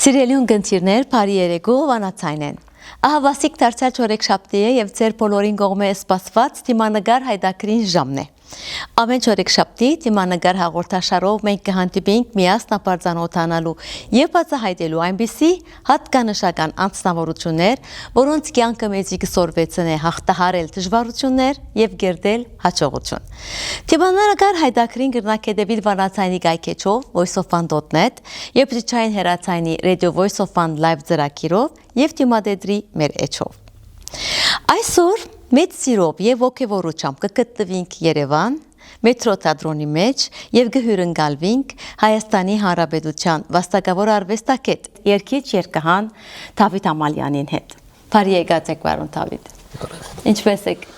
Սիրելի ունգընտիրներ, բարի երեկո, վանացայն են։ Ահավասիկ դարձյալ չորեքշաբթի է եւ ձեր բոլորին կողմէ սպասված թիմանկար հայտակրին ժամն է։ Ամեն չորեքշաբթի թիմանկար հաղորդաշարով մենք կհանդիպենք միասնապարծանոթանալու եւ բացահայտելու այնպիսի հատկանշական անձնավորություններ, որոնց կյանքը մեզի կսորվեցն է հաղթահարել դժվարություններ եւ գերդել հաջողություն։ Թիմանկար հայտակրին գրնակետեվիլ վանացայնի գայքեչով voiceofan.net եւ բջջային հեռացայնի Radio Voice of One Live ծրագիրով եւ թիմադեդրի մեր էջով։ Այսօր մեծ սիրով եւ ոգևորությամբ կգտնվենք Երևան, մետրո թատրոնի մեջ եւ կհյուրընկալվենք Հայաստանի Հանրապետության վաստակավոր արվեստագետ, երգիչ երգահան Դավիթ Ամալյանին հետ։ Բարի եկած եք, պարոն Դավիթ։ Ինչպե՞ս եք։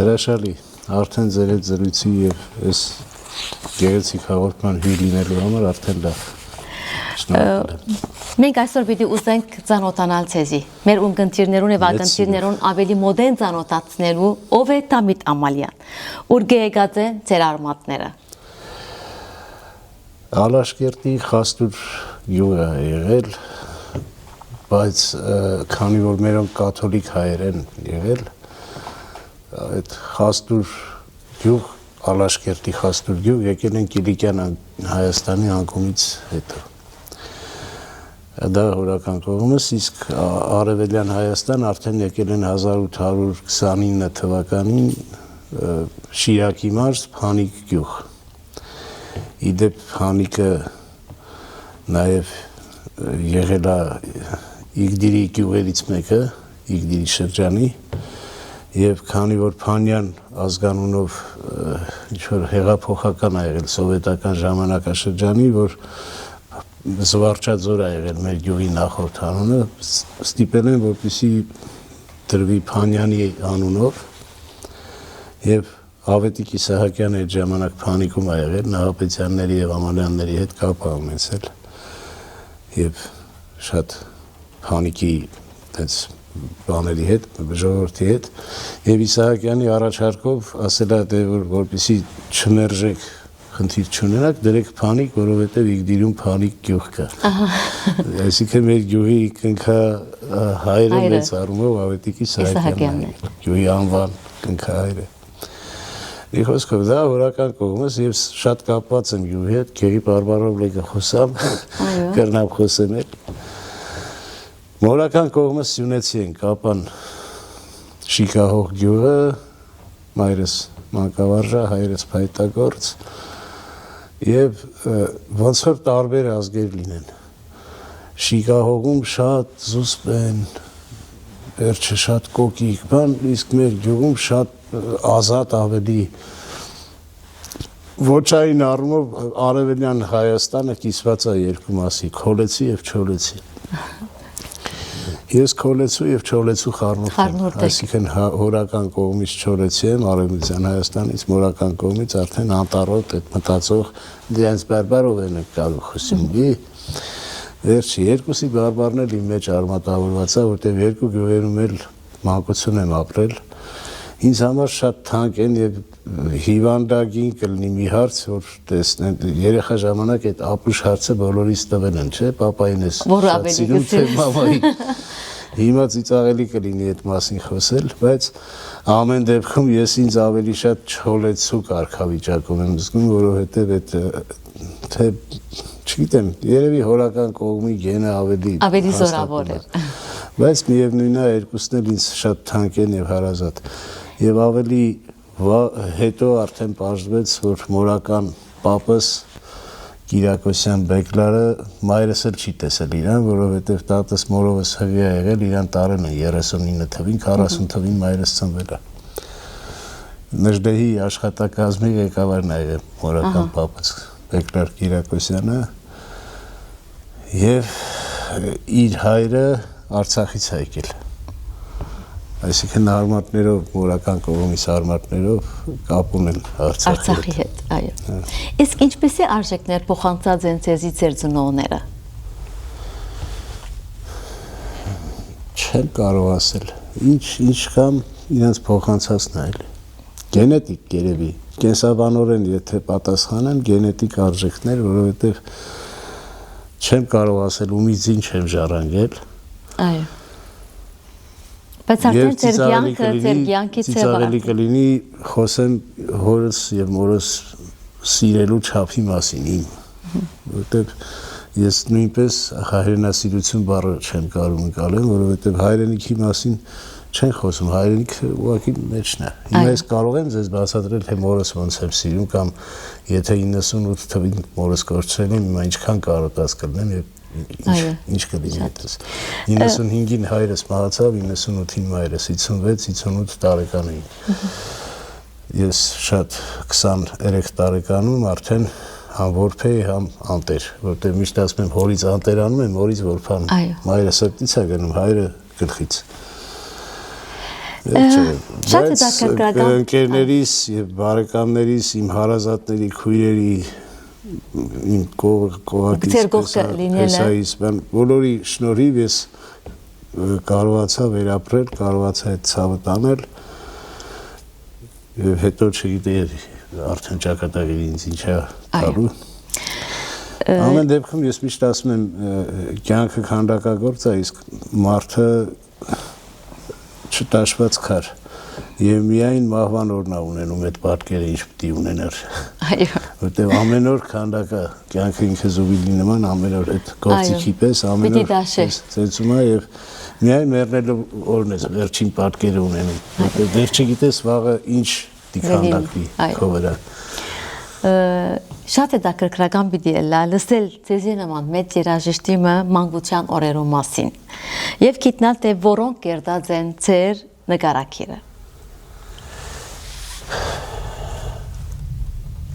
Հրաշալի, արդեն ձեր հետ զրույցի եւ այս գեղեցիկ հաղորդման հյուր լինելու համար արդեն լավ։ Մենք այսօր պիտի ուզենք ծանոթանալ ցեզի։ Մեր ունգընտիրներուն եւ ակընտիրներուն ավելի մոդեն ծանոթացնելու ով է Դավիթ Ամալյան։ Ուր եկած է ձեր արմատները։ Ալաշկերտի Խաստուր գյուղը եղել, բայց քանի որ մերոնք կաթոլիկ հայեր են եղել, այդ Խաստուր գյուղ, Ալաշկերտի Խաստուր գյուղ եկել են Կիլիկյան Հայաստանի անկումից հետո։ Դա հորական կողմս, իսկ Արևելյան Հայաստան արդեն եկել են 1829 թվականին Շիրակի մարզ Փանիկ գյուղ։ Իդեպ Փանիկը նաև եղել է Իգդիրի գյուղերից մեկը, Իգդիրի շրջանի, եւ քանի որ Փանյան ազգանունով ինչ-որ հեղափոխական է եղել սովետական ժամանակաշրջանի, որ Զվարճաձոր է եղել մեր գյուղի նախորդ անունը, ստիպել են, որպեսզի դրվի Փանյանի անունով եւ Ավետիք Իսահակյանը այդ ժամանակ Փանիկում է եղել, Նահապետյանների եւ Ամալյանների հետ կապ է ունեցել եւ շատ Փանիկի այդպես բաների հետ, ժողովրդի հետ եւ Իսահակյանի առաջարկով ասել է դե որպեսզի չմերժեք խնդիր չունենաք, դրեք Փանիկ, որովհետև Իգդիրում Փանիկ գյուղ կա։ Այսինքն մեր գյուղի կնքա հայրը մեծ առումով Ավետիք Իսահակյանն է, գյուղի անվան կնքա հայրը։ Մի խոսքով դա հորական կողմս եւ շատ կապված եմ գյուղի հետ, քերի բարբարով լեգը խոսամ, կրնամ խոսեմ էլ։ Մորական կողմս Սյունեցի են, կապան Շիկահող գյուղը, մայրս մանկավարժա, հայրս փայտագործ եւ ոնց որ տարբեր ազգեր լինեն։ Շիկահողում շատ զուսպ են, վերջը շատ կոկիկ, բան, իսկ մեր գյուղում շատ ազատ ավելի ոչային առումով Արևելյան Հայաստանը կիսված է երկու մասի, Քոլեցի եւ Չոլեցի։ Ես Քոլեցու եւ Չոլեցու խառնուրդ եմ, այսինքն հորական կողմից Չոլեցի եմ, Արևմտյան Հայաստանից, մորական կողմից արդեն անտառոտ այդ մտածող դրանց բարբարով են կարող խոսինդի։ Վերջի երկուսի բարբարն էլ իմ մեջ արմատավորված է, որտեղ երկու գյուղերում էլ մանկություն եմ ապրել։ Ինձ համար շատ թանկ են եւ հիվանդագին կլինի մի հարց, որ տեսնեն երեխա ժամանակ այդ ապուշ հարցը բոլորից տվել են, չէ՞, պապային ես շատ սիրում, թե մամայի։ Հիմա ծիծաղելի կլինի այդ մասին խոսել, բայց ամեն դեպքում ես ինձ ավելի շատ Չոլեցու կարգավիճակում եմ զգում, որովհետեւ այդ թե չգիտեմ, երևի հորական կողմի գենը ավելի զորավոր է։ Բայց միևնույնն է երկուսն էլ ինձ շատ թանկ են եւ հարազատ։ Եվ ավելի հետո արդեն պարզվեց, որ մորական պապս Կիրակոսյան Բեկլարը մայրս էլ չի տեսել իրան, որովհետև տատս մորովս հղի է եղել, իրան տարել են 39 թվին, 40 թվին մայրս ծնվել է։ Նժդեհի աշխատակազմի ղեկավարն է եղել մորական պապս Բեկլար Կիրակոսյանը եւ իր հայրը Արցախից է եկել։ Այսինքն արմատներով, մորական կողմից արմատներով կապ ունեն Արցախի հետ, այո։ Իսկ ինչպես է արժեքներ փոխանցած են ցեզի ձեր ծնողները։ Չեմ կարող ասել։ Ինչ կամ իրենց փոխանցածն է այլ։ Գենետիկ երևի, կենսաբանորեն եթե պատասխանեն գենետիկ արժեքներ, որովհետև չեմ կարող ասել ումից ինչ եմ ժառանգել։ Այո։ Բայց արդեն ձեր կյանքի ծիծաղելի կլինի խոսեմ հորս եւ մորս սիրելու չափի մասին իմ, որտեղ ես նույնպես հայրենասիրություն բառը չեմ կարող ընկալել, որովհետեւ հայրենիքի մասին չեն խոսում, հայրենիքը ուղղակի մեջն է։ Հիմա ես կարող եմ ձեզ բացատրել, թե մորս ոնց եմ սիրում կամ եթե 98 թվին մորս կորցրել եմ, հիմա ինչքան կարոտած կլինեմ եւ ինչ կլինի այդպես։ 95-ին հայրս մահացավ, 98-ին մայրս, 56-58 տարեկան էի։ Ես շատ 23 տարեկանում արդեն համ որբ էի, համ անտեր, որտեղ միշտ ասում եմ հորից անտերանում եմ, հորից որբանում։ Մայրը սրտից է գնում, հայրը գլխից։ Շատ է դա կրկնական։ Ընկերներիս եւ բարեկամներիս, իմ հարազատների, քույրերի, իմ կողակից բոլորի շնորհիվ ես կարողացա վերապրել, կարողացա այդ ցավը տանել եւ հետո չգիտեի արդեն ճակատագիրը ինձ ինչա տալու։ Ամեն դեպքում ես միշտ ասում եմ կյանքը քանդակագործ է, իսկ մարդը չտաշված քար եւ միայն մահվան օրն ունենում այդ պատկերը ինչ պիտի ունենար։ Այո։ Որտեւ ամեն օր քանդակա կյանքը ինքը զուբիլի նման ամեն օր այդ գործիքի պես ամեն օր ծեծում է եւ միայն մեռնելու օրն է վերջին պատկերը ունենում։ Որտեւ դեռ չգիտես վաղը ինչ դիքանդակվի քո վրա։ Շատ է դա կրկնական պիտի լսել ձեզի նման մեծ երաժշտի մանկության օրերու մասին եւ գիտնալ թե որոնք կերտած են ձեր նկարակիրը։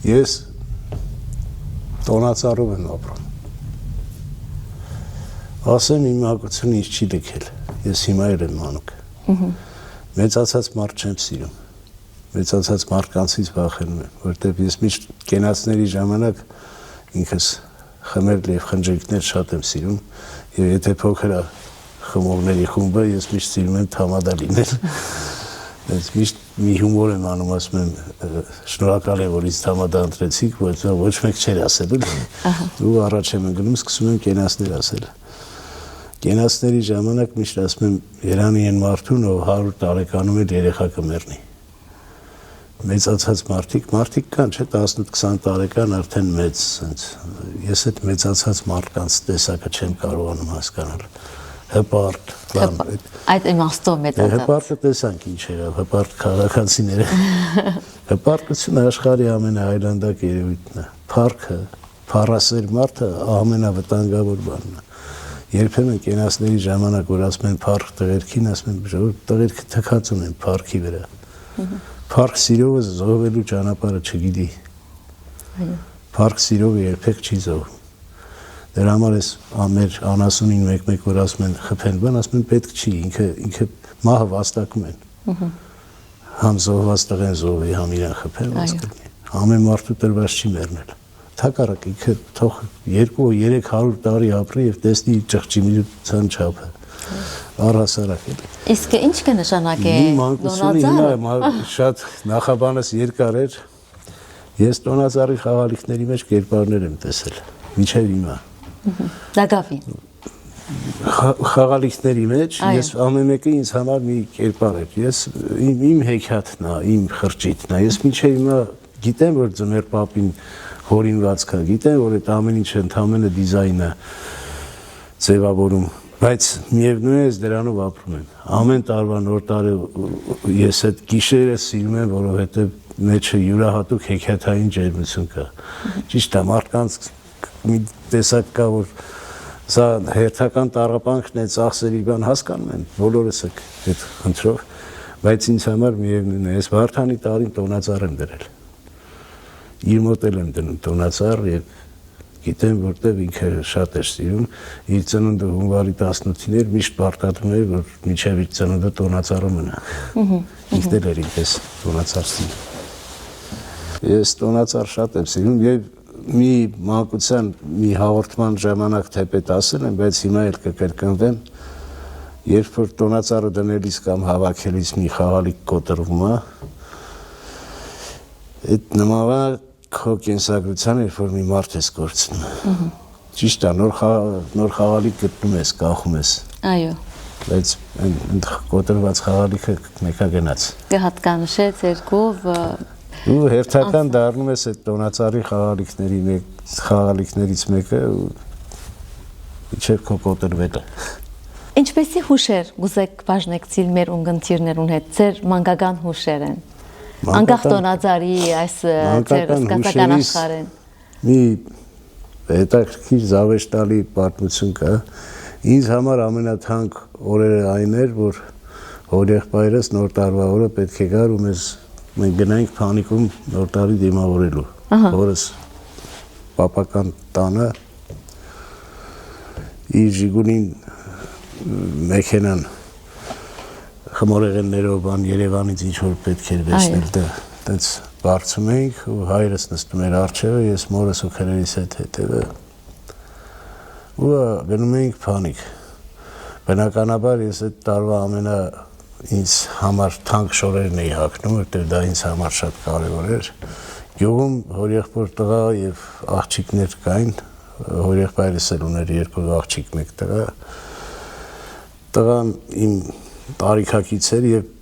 Ես տոնածառով եմ ապրում։ Ասեմ իմ մանկությունը ինձ չի լքել։ Ես հիմա էլ եմ մանուկ։ Մեծացած մարդ չեմ սիրում։ Մեծացած մարդկանցից վախենում եմ, որտեղ ես միշտ կենացների ժամանակ ինքս խմել եւ խնջույքներ շատ եմ սիրում եւ եթե փոքր է խմողների խումբը ես միշտ սիրում եմ թամադա լինել։ Ես միշտ մի հումոր եմ անում, ասում եմ շնորհակալ եմ որ ինձ թամադա ընտրեցիք, ոչ մեկ չէր ասել։ Ու առաջ եմ ընկնում, սկսում եմ կենացներ ասել։ Կենացների ժամանակ միշտ ասում եմ Երանի են մարդուն, ով 100 տարեկանում էլ երեխա կմեռնի։ Մեծացած մարդիկ կան, չէ, 18-20 տարեկան արդեն մեծ, ես այդ մեծացած մարդկանց տեսակը չեմ կարողանում հասկանալ, հպարտ, այդ իմաստով մեծացած։ Հպարտը տեսանք ինչ era, հպարտ քաղաքացիները, հպարտությունը աշխարհի ամենաայլանդակ երևույթն է, փառքը, փառասեր մարդը ամենավտանգավոր բանն է, երբեմն կենացների ժամանակ, որ ասում են փառք տղերքին, ասում են ժողովուրդ տղերքը թքած ունեն փառքի վրա։ Փառք սիրողը զոհվելու ճանապարհը չգիտի։ Փառք սիրողը երբեք չի զոհվում։ Դրա համար էս ամեր անասունին մեկ-մեկ որ ասում են խփեն, բան ասում են պետք չի, ինքը մահը վաստակում են։ Համ զոհված տղեն զոհվի, համ իրան խփեն, վաստակի։ Ամեն մարդու տրված չի մեռնել։ Թակարակ ինքը թող 200-300 տարի ապրի եւ տեսնի ճղճիմիության չափը։ Առհասարակ է։ Իսկ ինչ կնշանակի Տոնածառը շատ նախաբանս երկար էր։ Ես տոնածառի խաղալիքների մեջ կերպարներ եմ տեսել։ Մինչև հիմա։ Դագավին։ Խաղալիքների մեջ ես ամեն մեկը ինձ համար մի կերպար էր։ Ես իմ հեքիաթն է, իմ խրճիթն է։ Ես մինչև հիմա գիտեմ որ ձմեր պապին հորինվածք է, գիտեմ որ այդ ամեն ինչը ընդհանրապես դիզայն է ձևավորում։ Բայց միևնույն է ես դրանով ապրում եմ։ Ամեն տարվա նոր տարի ես այդ գիշերը սիրում եմ, որովհետև մեջը յուրահատուկ հեքիաթային ջերմություն կա։ Ճիշտ է, մարդկանց մի տեսակ կա, որ սա հերթական տառապանքն է, ծախսերի բան հասկանում են, բոլորս եք այդ խնդրով, բայց ինձ համար միևնույն է, ես Վարդանի տարին տոնածառ եմ դրել։ Իր մոտ էլ եմ դնում տոնածառ եւ գիտեմ որտեվ ինքը շատ էր սիրում իր ծնունդը հունվարի 18-ին էր միշտ պարտադրում էր որ մինչև իր ծնունդը տոնածառը մնա ինքն էլ էր ինքս տոնածառ սիրում ես տոնածառ շատ եմ սիրում եւ մի մանկության մի հաղորդման ժամանակ թեպետ ասել եմ բայց հիմա էլ կկրկնվեմ երբ որ տոնածառը դնելիս կամ հավաքելիս մի խաղալիք կոտրվում է այդ նմանվա քո կենսագրության երբ որ մի մարդ ես կորցնում ճիշտ է, նոր խաղալիք գտնում ես, կախում ես։ Այո։ Բայց այն կոտրված խաղալիքը մեկա գնաց։ Կհատկանշեց երկով ու հերթական դառնում ես այդ տոնածառի խաղալիքներից մեկը ու իջև քո կոտրվելը։ Ինչպեսի հուշեր գուզեք բաժնեկցիլ մեր ունգընտիրներուն հետ, ձեր մանկական հուշեր են։ Անկախ տոնածառի այս ձեր սկսական աշխարհեն։ Մի հետաքրքիր զավեշտալի պատմություն կա։ Ինձ համար ամենաթանկ օրերը այն էր, որ հորեղբայրս նոր տարվա օրը պետք է գար ու մենք գնայինք Փանիկում նոր տարի դիմավորելու։ Հորս պապական տանը իր Ժիգունին մեքենան խմորեղեններով բան Երևանից ինչ որ պետք էր վերցնել դա։ Այդպես բարձում էինք ու հայրս նստում էր առջևը, ես մորս ու քրերիս հետ հետևը։ Ու գնում էինք Փանիկ։ Բնականաբար ես այդ տարվա ինձ համար թանկ շորերն էի հագնում, որտեղ դա ինձ համար շատ կարևոր էր։ Գյուղում հորեղբոր տղա եւ աղջիկներ կային, հորեղբայրս էլ ուներ երկու աղջիկ, մեկ տղա։ Տղան իմ տարիքակից էր եւ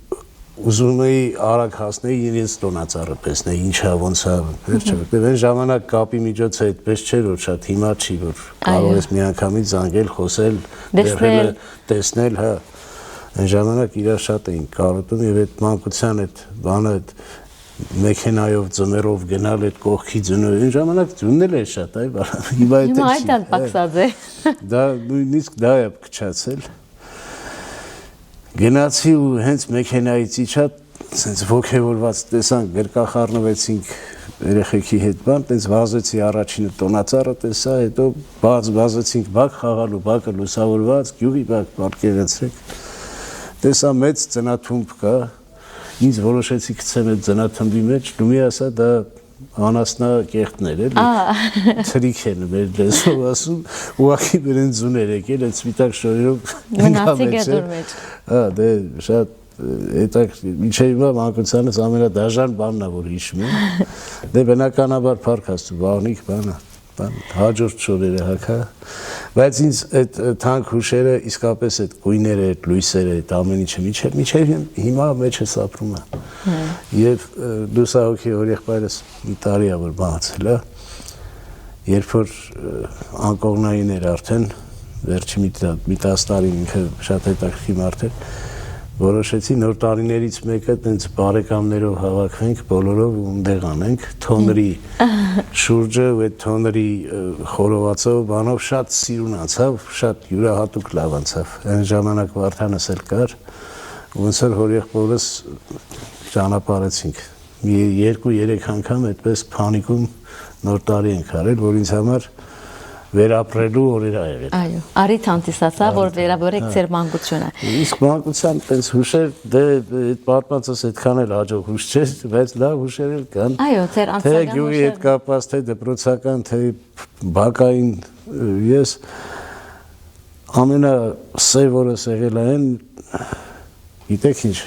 ուզում էի արագ հասնել իրենց տոնածառը տեսնել, ինչա ոնց է, որտեղ այն ժամանակ կապի միջոցը այդպես չէր, որ շատ հիմա չի, որ կարող ես միանգամից զանգել, խոսել, տեսնել, հա։ Այն ժամանակ իրար շատ էին կարոտում եւ այդ մանկության այդ բանը այդ մեքենայով ձմեռով գնալ այդ կողքի ձնով այն ժամանակ ձուննել էր շատ, այ հիմա այդ էլ պակսած է։ Դա նույնիսկ դա է փչացել։ Գնացի ու հենց մեքենայից իջա, sense ոգևորված տեսանք, գրկախառնվեցինք երեխեքի հետ բան, տենց վազեցի առաջինը տոնածառը տեսա, հետո վազեցինք բակ խաղալու, բակը լուսավորված, գյուղի բակ պատկերացրեք։ Տեսա մեծ ծնաթումբ կա, ինձ որոշեցի գցեմ այդ ծնաթմբի մեջ, դու մի ասա դա անասնա կեղտներ էլի, թրիք են մեր լեզվով ասում, ուղղակի բերեն ձուներ եկել, այդ սպիտակ շորերով մնացի գետոր մեջ։ Դե շատ հետաքրքիր, մինչև հիմա մանկությանս ամենադաժան բանն է, որ հիշում եմ։ Դե բնականաբար փառք Աստծո, բաղնիք բանը, հաջորդ շորերը հակա, բայց ինձ այդ թանկ հուշերը իսկապես այդ գույները, այդ լույսերը, այդ ամեն ինչը մինչև հիմա մեջս ապրում է։ Եվ լուսահոգի հորեղբայրս մի տարի է որ մահացել է, երբ որ անկողնային էր արդեն, վերջի մի 10 տարի ինքը շատ հետաքրքիր մարդ էր, որոշեցի նոր տարիներից մեկը տենց բարեկամներով հավաքվենք բոլորով ու ունդեղ անենք թոնրի շուրջը ու այդ թոնրի խորովածով բանով շատ սիրուն անցավ, շատ յուրահատուկ լավ անցավ։ Այն ժամանակ Վարդանս էլ կար, ոնց որ հորեղբորս ճանապարհեցինք։ Մի 2-3 անգամ այդպես Փանիկում նոր տարի ենք արել, որ ինձ համար վերապրելու օրեր ա եղել։ Այո, արիթ հանդիսացա, որ վերաբերեք ձեր մանկությունը։ Իսկ մանկության տենց հուշեր, դե այդ պատմածս այդքան էլ հաջող հուշ չէ, բայց լավ հուշեր էլ կան։ Այո, ձեր անձնական թե գյուղի հետ կապված, թե դպրոցական, թե բակային, ես ամենասև օրս եղել այն, գիտեք ինչ,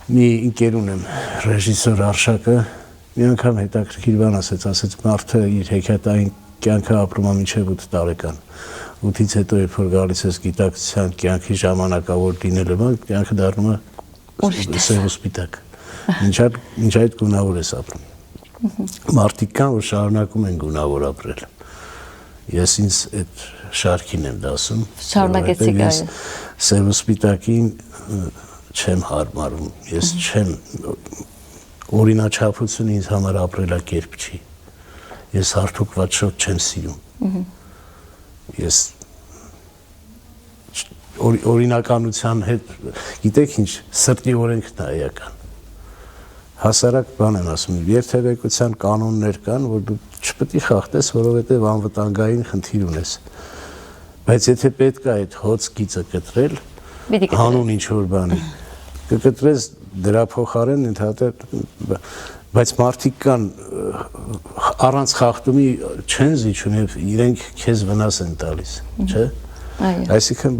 մի ընկեր ունեմ, ռեժիսոր Արշակը, մի անգամ հետաքրքիր բան ասեց մարդը իր հեքիաթային կյանքը ապրում է մինչև 8 տարեկան։ 8-ից հետո երբ որ գալիս ես գիտակցության կյանքի ժամանակավոր լինելը, կյանքը դառնում է սև ու սպիտակ։ Մինչ այդ գունավոր ես ապրում։ Մարդիկ կան, որ շարունակում են գունավոր ապրել։ Ես ինձ այդ շարքին եմ դասում։ Շարունակեցիք այո։ Սև ու սպիտակին չեմ հարմարում։ Ես չեմ օրինաչափությունը ինձ համար ապրելակերպ չի։ Ես հարթուկված շոտ չեմ սիրում։ Ես օրինականության հետ, գիտեք ինչ, սրտի օրենքն է էական։ Հասարակ բան եմ ասում, երթևեկության կանոններ կան, որ դու չպետք է խախտես, որովհետև անվտանգային խնդիր ունես։ Բայց եթե պետք է այդ հոծ գիծը կտրել, հանուն ինչ-որ բանի, կկտրես դրա փոխարեն ընդհանրապես, բայց մարդիկ կան առանց խախտումի չեն զիջում եւ իրենք քեզ վնաս են տալիս, չէ՞։ Այո։ Այսինքն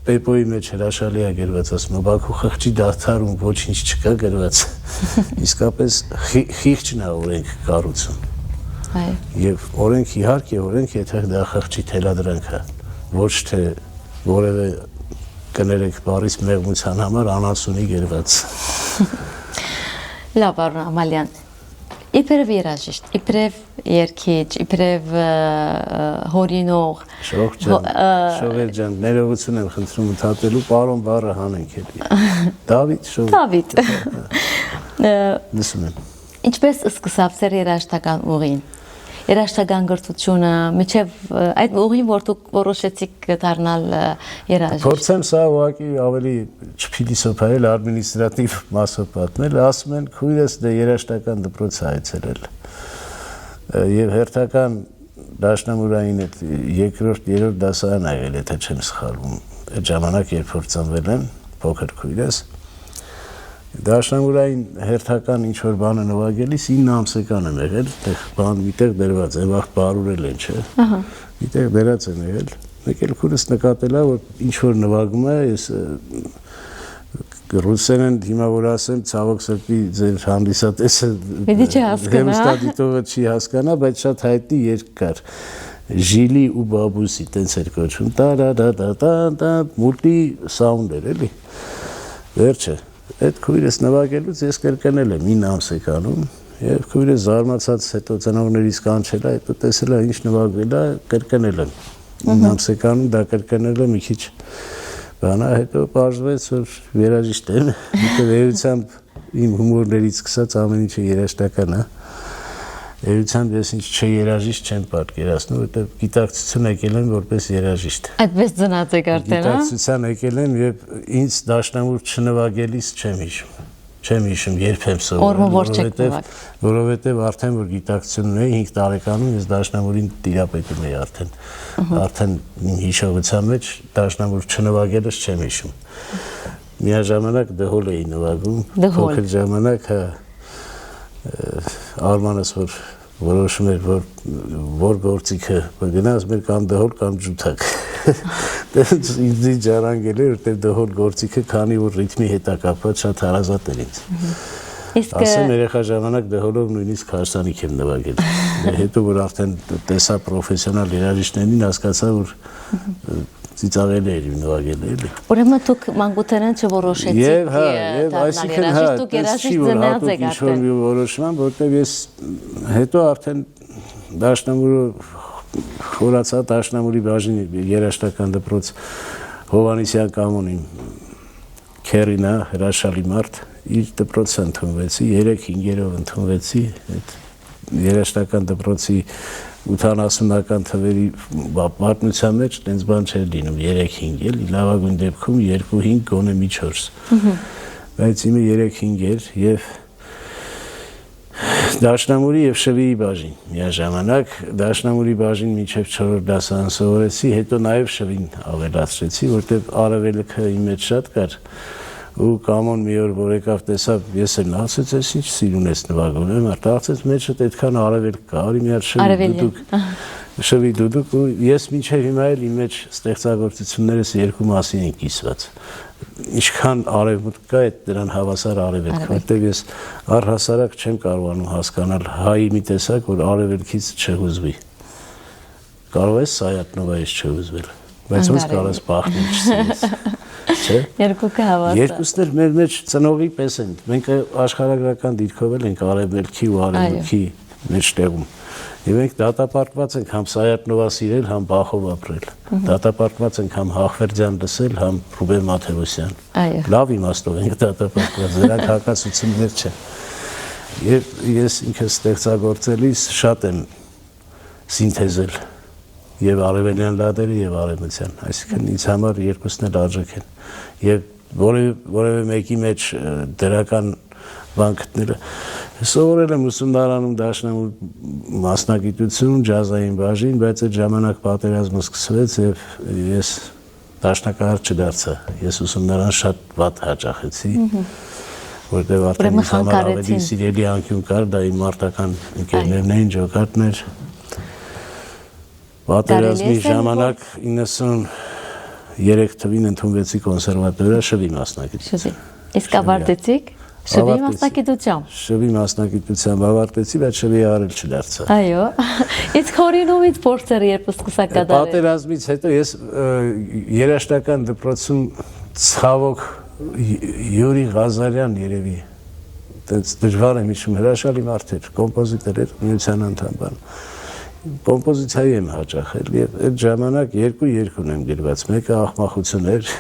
Պեպոյի մեջ հրաշալի է գրված, ասում Բաքու խղճի դադարում ոչինչ չկա գրված։ Իսկապես խիղճն է օրենք կառուցում։ Եվ օրենք իհարկե օրենք եթե դա խղճի թելադրանք է, ոչ թե որևէ կներեք բարից մեղմության համար անասունի գերված։ Լավ, Արոն Ամալյան, իբրև երաժիշտ, իբրև երգիչ, իբրև հորինող։ Շողեր ջան, ներողություն եմ խնդրում ընդհատելու, պարոն բառը հանենք էլի։ Դավիթ Շողեր։ Դավիթ։ Լսում եմ։ Ինչպես սկսավ ձեր երաժշտական ուղին։ Երաժշտական գրթությունը, միջև այդ ուղին, որ դուք որոշեցիք դառնալ երաժիշտ։ Փորձեմ սա ուղղակի ավելի չփիլիսոփայել, ադմինիստրատիվ մասով պատմել, ասում են քույրս դե երաժշտական դպրոց է այցելել։ Եվ հերթական դաշնամուրային այդ երկրորդ, երրորդ դասարան աղել, եթե չեմ սխալվում։ Այդ ժամանակ երբ որ ծնվել եմ, փոքր քույրս, դաշնամուրային հերթական ինչ-որ բանը նվագելիս 9 ամսական եմ եղել, բան միտեղ դրված է, վաղ բարուրել են, չէ։ Միտեղ դրած եմ եղել, մեկ էլ քուրս նկատել է, որ ինչ-որ նվագում է, ես ռուսերեն հիմա որ ասեմ, ցավոք սրտի ձեր հանդիսատեսը հեմստադիտողը չի հասկանա, բայց շատ հայտնի երգ կար։ Ժիլի ու բաբուսի, տենց էր կոչվում, տա-դա-դա-դա-դա, մուլտի սաունդ էր, էլի։ Վերջը Այդ քույրս նվագելուց ես կրկնել եմ 9 ամսեկանում եւ քույրս զարմացած հետո ծնողներից կանչել է, հետո տեսել է ինչ նվագվել է, կրկնել եմ 9 ամսեկանում դա կրկնել եմ մի քիչ բանա, հետո պարզվեց որ երաժիշտ եմ, հետո էությամբ իմ հումորներից սկսած ամեն ինչը երաժշտական է։ Էությամբ ես ինչ չերաժիշտ չեմ պատկերացնում, որտեղ գիտակցություն եկել եմ որպես երաժիշտ։ Այդպես ծնած եք արդեն, հա։ Գիտակցության եկել եմ եւ ինձ դաշնամուր չնվագելիս չեմ հիշում, երբ եմ սովորել, որովհետեւ արդեն որ գիտակցություն ունեի 5 տարեկանում ես դաշնամուրին տիրապետում էի արդեն իմ հիշողության մեջ դաշնամուր չնվագելս չեմ հիշում։ Միաժամանակ դհոլ էի նվագում, փոքր ժամանակ, հա Արմանս որ որոշում էր որ գործիքը գնաց մեր կամ դհոլ կամ ջութակ ինձ ջարանգել էր որտեղ դհոլ գործիքը քանի որ ռիթմի հետ է կապված շատ հարազատ էր ինձ ասեմ երեխա ժամանակ դհոլով նույնիսկ հարսանիք եմ նվագել հետո որ արդեն տեսա պրոֆեսիոնալ երաժիշտներին հասկացա որ ծիծաղել էր նվագել էլի Ուրեմն դուք մանկութենեն չորոշեցիք այսինքն դուք երաժիշտ ծնած եք արդեն ինչ-որ որոշման որտեղ ես հետո արդեն դաշնամուրը խորացա դաշնամուրի բաժին երաժշտական դպրոց Հովանեսյան կամոնին քերինա հրաշալի մարդ իր դպրոցը ընդունվեցի 3-5-երով ընդունվեցի այդ երաժշտական դպրոցի 80-ական թվերի պատմության մեջ տենց բան չէր լինում 3-5 էլի լավագույն դեպքում 2-5 գոնե մի 4 բայց իմը 3-5 էր եւ Դաշնամուրի եւ Շվիի բաժին միաժամանակ Դաշնամուրի բաժին մինչեւ 4-րդ դասարան սովորեցի հետո նաեւ Շվին ավելացրեցի որտեղ արևելքը իմ մեջ շատ կար ու կամոն մի օր որ եկավ տեսավ ես էլ ասեց ես ինչ սիրուն ես նվագում եմ արդարացեց մեջդ այդքան արևել կա արի մի հատ շվի դուդուկ ու ես մինչև հիմա էլ իմ մեջ ստեղծագործություններս երկու մասի են կիսված ինչքան արևմուտք կա այդ դրան հավասար արևելք որտեղ ես առհասարակ չեմ կարողանում հասկանալ հայի մի տեսակ որ արևելքից չհուզվի կարող ես Սայատնովայից չհուզվել բայց ոնց կարող ես բախնել չսիրես Չէ։ Երկուքը հավասար։ Երկուսն էլ մեր մեջ ծնողի պես են։ Մենք աշխարհագրական դիրքով ենք արևելքի ու արևմուտքի մեջտեղում։ Եվ մենք դատապարտված ենք համ Սայատնովա սիրել, համ Բախով ապրել։ Դատապարտված ենք համ Հախվերդյան լսել, համ Ռուբեն Մաթևոսյան։ Լավ իմաստով ենք դատապարտված, դրանք հակասություններ չեն։ Եվ ես ինքս ստեղծագործելիս շատ եմ սինթեզել եւ արևելյան լադերը եւ արևմտյան այսինքն ինձ համար երկուսն էլ արժեք են եւ որևէ մեկի մեջ դրական բան գտնելը սովորել եմ ուսումնարանում դաշնամուր մասնագիտություն ջազային բաժին բայց այդ ժամանակ պատերազմը սկսվեց եւ ես դաշնակահար չդարձա ես ուսումնարան շատ վատ հաճախեցի որտեղ արդեն ինձ համար ավելի սիրելի անկյուն կար դա իմ մարտական ընկերներն էին ջոկատներ Պատերազմի ժամանակ 93 թվին ընդունվեցի կոնսերվատորիա Շվի մասնագիտություն։ Իսկ ավարտեցիք։ Շվի մասնակցությամբ։ Շվի մասնակցությամբ ավարտեցի, բայց շվի արել չդարձա։ Այո։ Իսկ հորինումից փորձեր երբ սկսա կատարել։ Պատերազմից հետո ես երաժշտական դպրոցում ցավոք Յուրի Ղազարյան երևի այդպես դժվար եմ հիշում, հրաշալի մարդ էր, կոմպոզիտոր էր, միության անդամ բան։ Կոմպոզիցիայի եմ հաճախել եւ այդ ժամանակ երկու երգ ունեմ գրված, մեկը աղմախություն էր,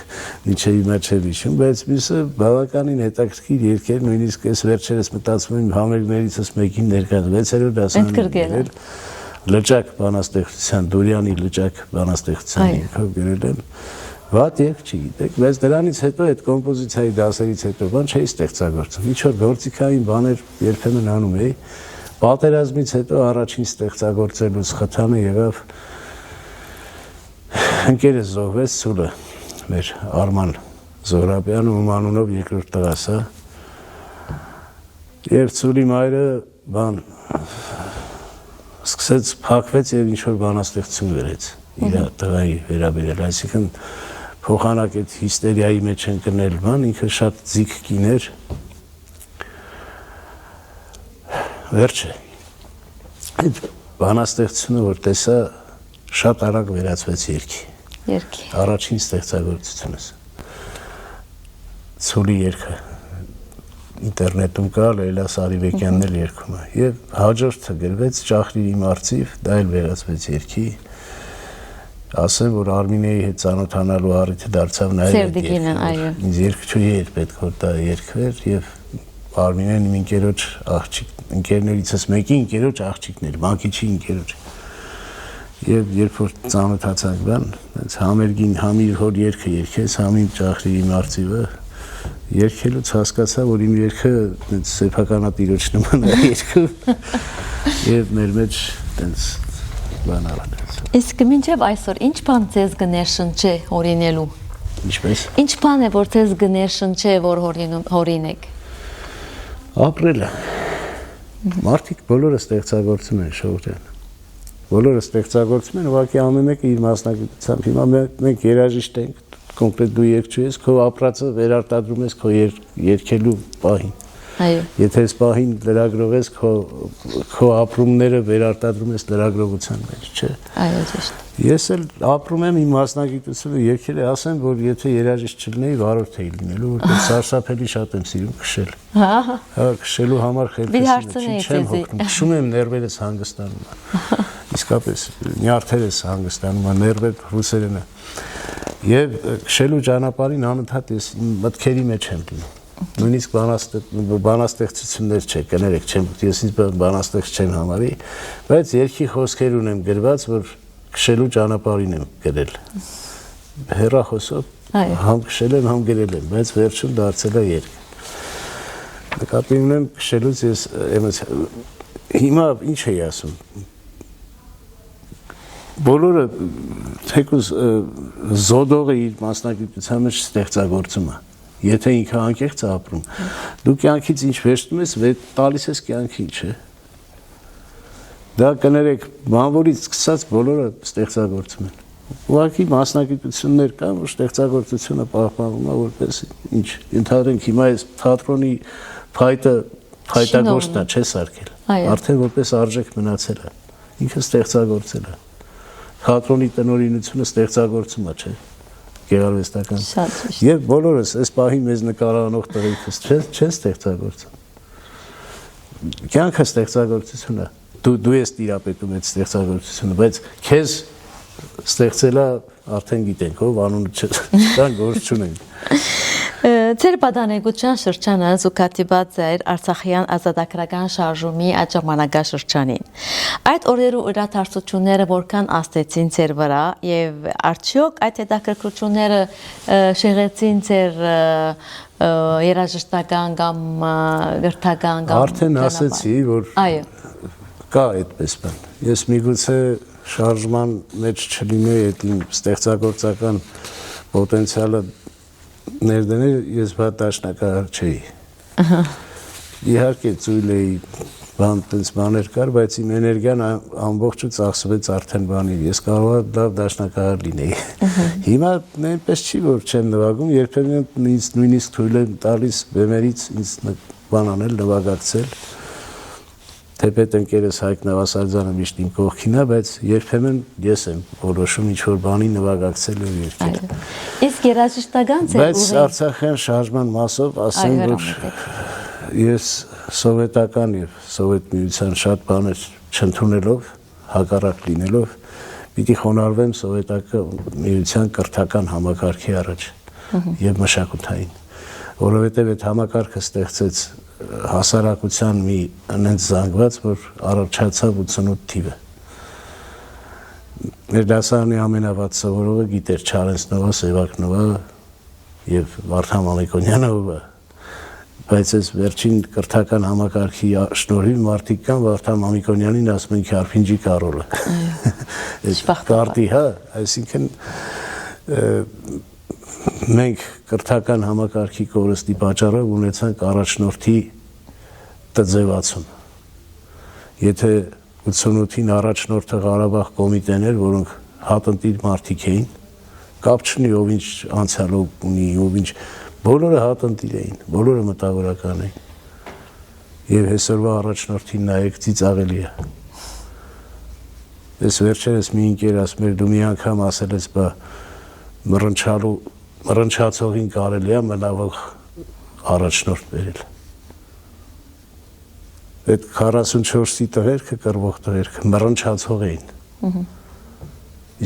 ինչը հիմա չեմ հիշում, բայց մյուսը բավականին հետաքրքիր երգ էր, նույնիսկ այս վերջերս մտածում եմ համերգներիցս մեկին ներկայացնել, 6-րդ դասարանում գրել, լճակ բանաստեղծության, Դուրյանի լճակ բանաստեղծության երգով գրել եմ։ Վատ երգ չի գիտեք, բայց դրանից հետո այդ կոմպոզիցիայի դասերից հետո բան չէի ստեղծագործում, ինչ որ գործիքային բաներ երբեմն անում էի։ Պատերազմից հետո առաջին ստեղծագործելուց խթանը եղավ ընկերս զոհվեց Սուլը, մեր Արման Զոհրաբյանը, ում անունով երկրորդ տղաս է։ Եվ Սուլի մայրը բան սկսեց փակվեց եւ ինչ որ բանաստեղծություն գրեց իր տղայի վերաբերել, այսինքն փոխանակ այդ հիստերիայի մեջ ընկնել բան, ինքը շատ ձիգ կին էր։ Վերջը այդ բանաստեղծությունը որ տեսա շատ արագ վերածվեց երգի առաջին ստեղծագործությունս Ցուլի երգը ինտերնետում կա Լեյլա Սարիվեկյանն էլ երգում է եւ հաջորդը գրվեց Ճախրիրի մարծիվ դա էլ վերածվեց երգի ասեմ որ Արմինեի հետ ծանոթանալու առիթը դարձավ նաեւ ինձ երգչուհի էր պետք որ դա երգվեր եւ Արմինեն իմ ընկերոջ աղջիկ ընկերներիցս մեկի ընկերոջ աղջիկն էր, Մակիչի ընկերոջ։ Եվ երբ որ ծանոթացանք բան, այնց համերգին համիր հոր երգը երգեց, համին Ճախրիրի մարծիվը երգելուց հասկացա, որ իմ երգը այնց սեփականատիրոջ նման է երգը։ Եվ մեր մեջ այնց բան արած։ Իսկ մինչև այսօր ինչ բան ձեզ գներշնչե հորինելու։ Ինչպես։ Ինչ բան է որ ձեզ գներշնչե որ հորինեք։ Ապրելը։ Մարդիկ բոլորը ստեղծագործում են Շողջան։ Բոլորը ստեղծագործում են, ուղղակի ամեն մեկը իր մասնագիտությամբ։ Հիմա մենք երաժիշտ ենք, կոնկրետ դու երգչու ես, քո ապրածը վերարտադրում ես քո երգելու պահին։ Այո։ Եթե այս պահին լրագրող ես, քո ապրումները վերարտադրում ես լրագրողության մեջ, չէ։ Այո, ճիշտ։ Ես էլ ապրում եմ իմ մասնագիտությունը երգել է, ասեմ, որ եթե երաժիշտ չլինեի, վարորդ էի լինելու, որտեղ սարսափելի շատ եմ սիրում քշել։ Հա, քշելու համար խելքեսին չեմ հոգնում, քշում եմ ներվերս հանգստանում է։ Իսկապես նյարդերս հանգստանում է, ներվեր ռուսերենը։ Եվ քշելու ճանապարհին անընդհատ ես իմ մտքերի մեջ եմ լինում։ Նույնիսկ բանաստեղծություններ չէ, կներեք, ես ինձ բանաստեղծ չեմ համարի, բայց երգի խոսքեր ունեմ գրված, որ քշելու ճանապարհին եմ գրել։ Հեռախոսով համ քշել եմ, համ գրել եմ, բայց վերջում դարձել է երգ։ Նկատի ունեմ քշելուց ես հիմա ինչ էի ասում։ Բոլորը թեկուզ զոդողը իր մասնագիտության մեջ ստեղծագործում է։ Եթե ինքը անկեղծ է ապրում, դու կյանքից ինչ վերցնում ես, տալիս ես կյանքին, չէ։ Դա կներեք, բանվորից սկսած բոլորը ստեղծագործում են։ Ուղղակի մասնագիտություններ կան, որ ստեղծագործությունը պահպանվում է որպես ինչ, ընդհանրենք հիմա այս թատրոնի փայտագործն է, չէ սարքել։ Արդեն որպես արժեք մնացել է։ Ինքը ստեղծագործել է։ Թատրոնի տնօրինությունը ստեղծագործում է, չէ։ Գեղարվեստական։ Եվ բոլորս այս պահին մեզ նկարանող տղերքս չեն ստեղծագործում։ Կյանքը ստեղծագործություն է։ Դու ես տիրապետում այդ ստեղծագործությունը, բայց քեզ ստեղծելա արդեն գիտենք, ով անունը չտան գործ չունենք։ Ձեր պատանեկության շրջանը զուգադիպած էր Արցախյան ազատագրական շարժումի այդ ժամանակաշրջանին։ Այդ օրերու իրադարձությունները որքան ազդեցին ձեր վրա եւ արդյոք այդ հետաքրքրությունները շեղեցին ձեր երաժշտական կամ գրթական կամ արդեն ասեցի, որ կա այդպես բան։ Ես միգուցե շարժման մեջ չլինեի այդ իմ ստեղծագործական պոտենցիալը ներդնել, ես բա դաշնակահար չէի։ Իհարկե ծույլ էի, բաներ կար, բայց իմ էներգիան ամբողջը ծախսվեց արդեն բանին, ես կարող լավ դաշնակահար լինեի։ Հիմա նույնպես չի, որ չեմ նվագում, երբեմն ինձ նույնիսկ թույլ եմ տալիս բեմերից ինձ բան անել, նվագակցել։ Թեպետ ընկերս Հայկ Նավասարդյանը միշտ իմ կողքին է, բայց երբեմն ես եմ որոշում ինչ-որ բանի նվագակցել ու երգել։ Իսկ երաժշտական ձեր Բայց Արցախյան շարժման մասով ասեմ, որ ես սովետական եւ սովետ միության շատ բաներ չընդունելով, հակառակ լինելով, պիտի խոնարհվեմ սովետական միության կրթական համակարգի առաջ եւ մշակութային, որովհետեւ այդ համակարգը ստեղծեց հասարակության մի այնց զանգված, որ առաջացավ 88 թիվը։ Մեր դասարանի ամենավատ սովորողը գիտեր Չարենցնովա, Սևակնովա եւ Վարդան Մամիկոնյանը, բայց այս վերջին կրթական համակարգի շնորհիվ մարդիկ կան Վարդան Մամիկոնյանին ասում են Քարփինջի Կարոլը։ Կարտի, հա, այսինքն մենք կրթական համակարգի կորստի պատճառով ունեցանք առաջնորդի տձևացում։ Եթե 88-ին առաջնորդը Ղարաբաղ կոմիտեն էր, որոնք հատնտիր մարդիկ էին, կապ չունի ով ինչ անցյալով ունի, ով ինչ, բոլորը հատնտիր էին, բոլորը մտավորական էին։ Եվ այսօրվա առաջնորդին նայեք ծիծաղելի է։ Ես վերջերս մի ընկեր ասում էր, դու մի անգամ ասել ես, բա մռնչացողին կարելի է մնալով առաջնորդ բերել։ Այդ 44-ի տղերքը, կռվող տղերքը մռնչացող էին։